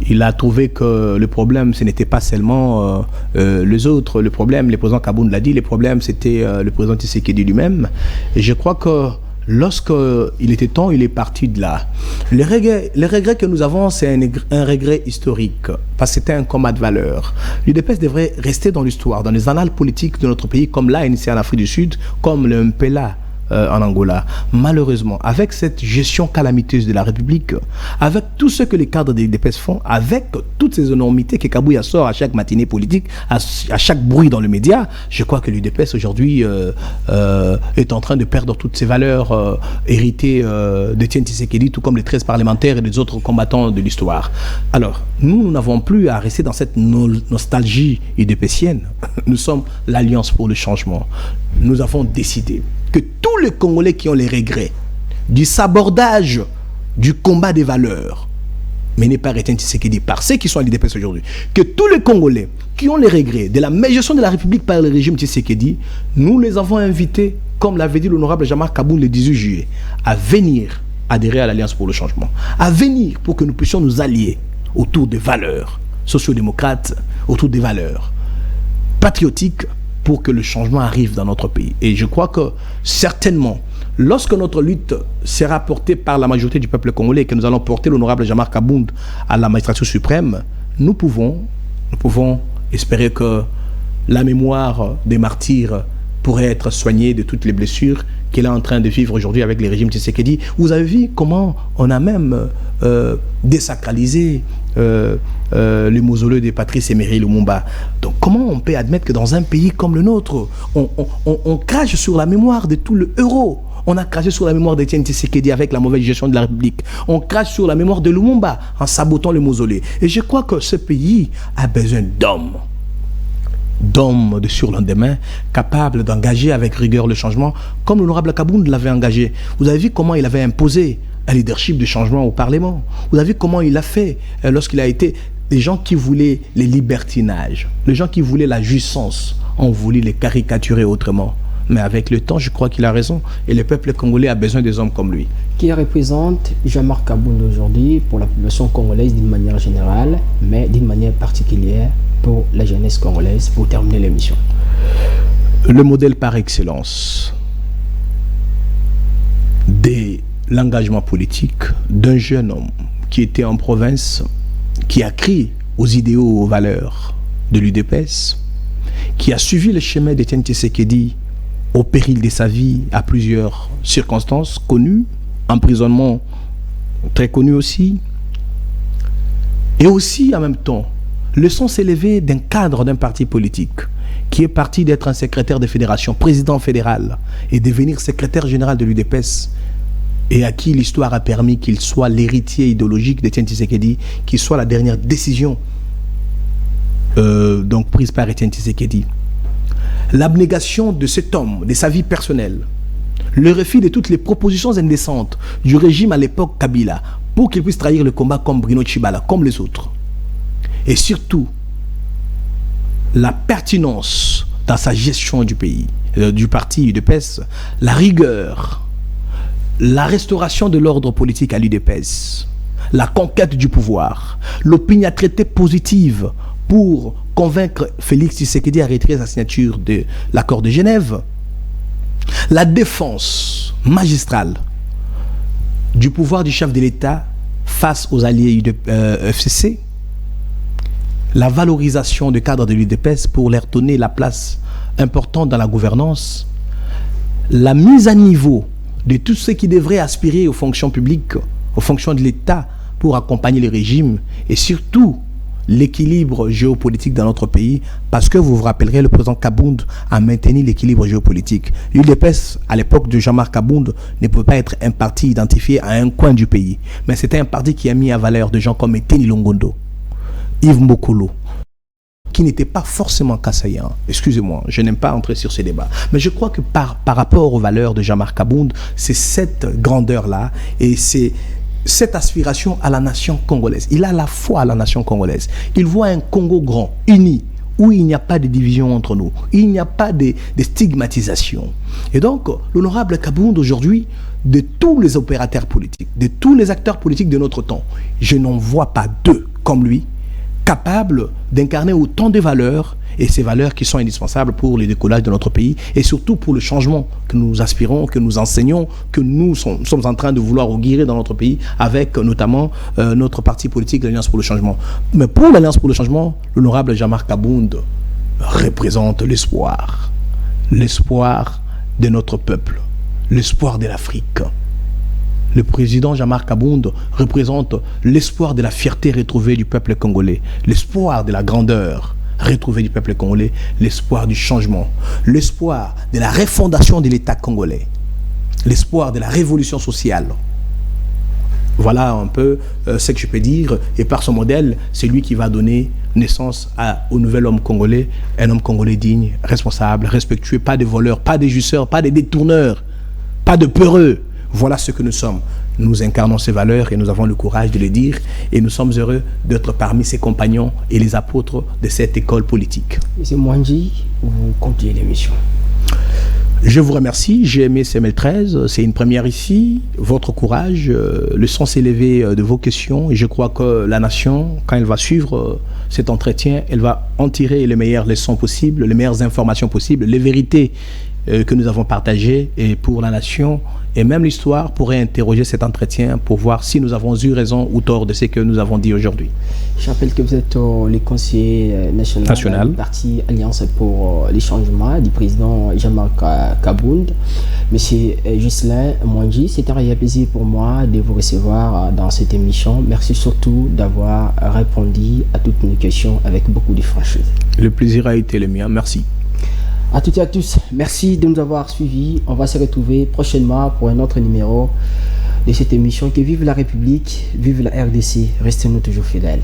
Il a trouvé que le problème, ce n'était pas seulement les autres. Le problème, le président Kabound l'a dit, le problème, c'était le président Tshisekedi lui-même. Et je crois que lorsqu'il était temps, il est parti de là. Le regret que nous avons, c'est un regret historique, parce que c'était un combat de valeurs. L'UDPS devrait rester dans l'histoire, dans les annales politiques de notre pays, comme l'a initié en Afrique du Sud, comme le MPLA en Angola. Malheureusement, avec cette gestion calamiteuse de la République, avec tout ce que les cadres de l'UDPS font, avec toutes ces énormités que Kabouya sort à chaque matinée politique, à chaque bruit dans le média, je crois que l'UDPS aujourd'hui est en train de perdre toutes ses valeurs héritées d'Étienne Tshisekedi, tout comme les 13 parlementaires et les autres combattants de l'histoire. Alors, nous n'avons plus à rester dans cette nostalgie UDPSienne. Nous sommes l'Alliance pour le changement. Nous avons décidé que tous les Congolais qui ont les regrets du sabordage du combat des valeurs mené par Étienne Tshisekedi, par ceux qui sont à l'UDPS aujourd'hui, que tous les Congolais qui ont les regrets de la mégestion de la République par le régime Tshisekedi, nous les avons invités, comme l'avait dit l'honorable Jean-Marc Kabound le 18 juillet, à venir adhérer à l'Alliance pour le changement, à venir pour que nous puissions nous allier autour des valeurs sociodémocrates, autour des valeurs patriotiques, pour que le changement arrive dans notre pays. Et je crois que certainement, lorsque notre lutte sera portée par la majorité du peuple congolais et que nous allons porter l'honorable Jean-Marc Kabound à la magistrature suprême, nous pouvons espérer que la mémoire des martyrs pourrait être soigné de toutes les blessures qu'il est en train de vivre aujourd'hui avec le régime Tshisekedi. Vous avez vu comment on a même désacralisé le mausolée de Patrice Emery Lumumba. Donc comment on peut admettre que dans un pays comme le nôtre, on crache sur la mémoire de tout le héros? On a craché sur la mémoire d'Étienne Tshisekedi avec la mauvaise gestion de la République. On crache sur la mémoire de Lumumba en sabotant le mausolée. Et je crois que ce pays a besoin d'hommes de surlendemain, capables d'engager avec rigueur le changement, comme l'honorable Kabound l'avait engagé. Vous avez vu comment il avait imposé un leadership de changement au Parlement. Vous avez vu comment il a fait lorsqu'il a été... Les gens qui voulaient les libertinages, les gens qui voulaient la jouissance, ont voulu les caricaturer autrement. Mais avec le temps, je crois qu'il a raison. Et le peuple congolais a besoin des hommes comme lui. Qui représente Jean-Marc Kabound aujourd'hui pour la population congolaise d'une manière générale, mais d'une manière particulière pour la jeunesse congolaise, pour terminer l'émission? Le modèle par excellence de l'engagement politique d'un jeune homme qui était en province, qui a crié aux idéaux, aux valeurs de l'UDPS, qui a suivi le chemin d'Étienne Tshisekedi au péril de sa vie à plusieurs circonstances connues, emprisonnement très connu aussi, et aussi en même temps, le son s'est élevé d'un cadre d'un parti politique qui est parti d'être un secrétaire de fédération, président fédéral, et devenir secrétaire général de l'UDPS, et à qui l'histoire a permis qu'il soit l'héritier idéologique d'Étienne Tshisekedi, qu'il soit la dernière décision donc prise par Étienne Tshisekedi. L'abnégation de cet homme, de sa vie personnelle, le refus de toutes les propositions indécentes du régime à l'époque Kabila pour qu'il puisse trahir le combat comme Bruno Tshibala, comme les autres. Et surtout, la pertinence dans sa gestion du pays, du parti UDPS, la rigueur, la restauration de l'ordre politique à l'UDPS, la conquête du pouvoir, l'opiniâtreté positive pour convaincre Félix Tshisekedi à retirer sa signature de l'accord de Genève, la défense magistrale du pouvoir du chef de l'État face aux alliés du FCC, la valorisation du cadre de l'UDPS pour leur donner la place importante dans la gouvernance, la mise à niveau de tous ceux qui devraient aspirer aux fonctions publiques, aux fonctions de l'État pour accompagner le régime, et surtout l'équilibre géopolitique dans notre pays, parce que vous vous rappellerez, le président Kabound a maintenu l'équilibre géopolitique. L'UDPS, à l'époque de Jean-Marc Kabound, ne pouvait pas être un parti identifié à un coin du pays, mais c'était un parti qui a mis à valeur des gens comme Eteni Longondo, Yves Mbokolo, qui n'était pas forcément kassaïen. Excusez-moi, je n'aime pas entrer sur ces débats. Mais je crois que par rapport aux valeurs de Jean-Marc Kabound, c'est cette grandeur-là et c'est cette aspiration à la nation congolaise. Il a la foi à la nation congolaise. Il voit un Congo grand, uni, où il n'y a pas de division entre nous, il n'y a pas de stigmatisation. Et donc, l'honorable Kabound aujourd'hui, de tous les opérateurs politiques, de tous les acteurs politiques de notre temps, je n'en vois pas deux comme lui, capables d'incarner autant de valeurs, et ces valeurs qui sont indispensables pour le décollage de notre pays, et surtout pour le changement que nous aspirons, que nous enseignons, que nous sommes en train de vouloir augurer dans notre pays, avec notamment notre parti politique, l'Alliance pour le changement. Mais pour l'Alliance pour le changement, l'honorable Jean-Marc Kabound représente l'espoir de notre peuple, l'espoir de l'Afrique. Le président Jean-Marc Kabound représente l'espoir de la fierté retrouvée du peuple congolais, l'espoir de la grandeur retrouvée du peuple congolais, l'espoir du changement, l'espoir de la refondation de l'État congolais, l'espoir de la révolution sociale. Voilà un peu ce que je peux dire. Et par son modèle, c'est lui qui va donner naissance au nouvel homme congolais, un homme congolais digne, responsable, respectueux, pas de voleurs, pas de jouisseurs, pas de détourneurs, pas de peureux. Voilà ce que nous sommes. Nous incarnons ces valeurs et nous avons le courage de les dire. Et nous sommes heureux d'être parmi ses compagnons et les apôtres de cette école politique. Monsieur Mwanji, vous continuez l'émission. Je vous remercie. J'ai aimé CML13. C'est une première ici. Votre courage, le son s'est élevé de vos questions. Et je crois que la nation, quand elle va suivre cet entretien, elle va en tirer les meilleures leçons possibles, les meilleures informations possibles, les vérités que nous avons partagé et pour la nation. Et même l'histoire pourrait interroger cet entretien pour voir si nous avons eu raison ou tort de ce que nous avons dit aujourd'hui. Je rappelle que vous êtes le conseiller national du parti Alliance pour les changements du président Jean-Marc Kabound. Monsieur Ghislain Mwangi, c'est un réel plaisir pour moi de vous recevoir dans cette émission. Merci surtout d'avoir répondu à toutes nos questions avec beaucoup de franchise. Le plaisir a été le mien. Merci. À toutes et à tous, merci de nous avoir suivis. On va se retrouver prochainement pour un autre numéro de cette émission. Que vive la République, vive la RDC, restez-nous toujours fidèles.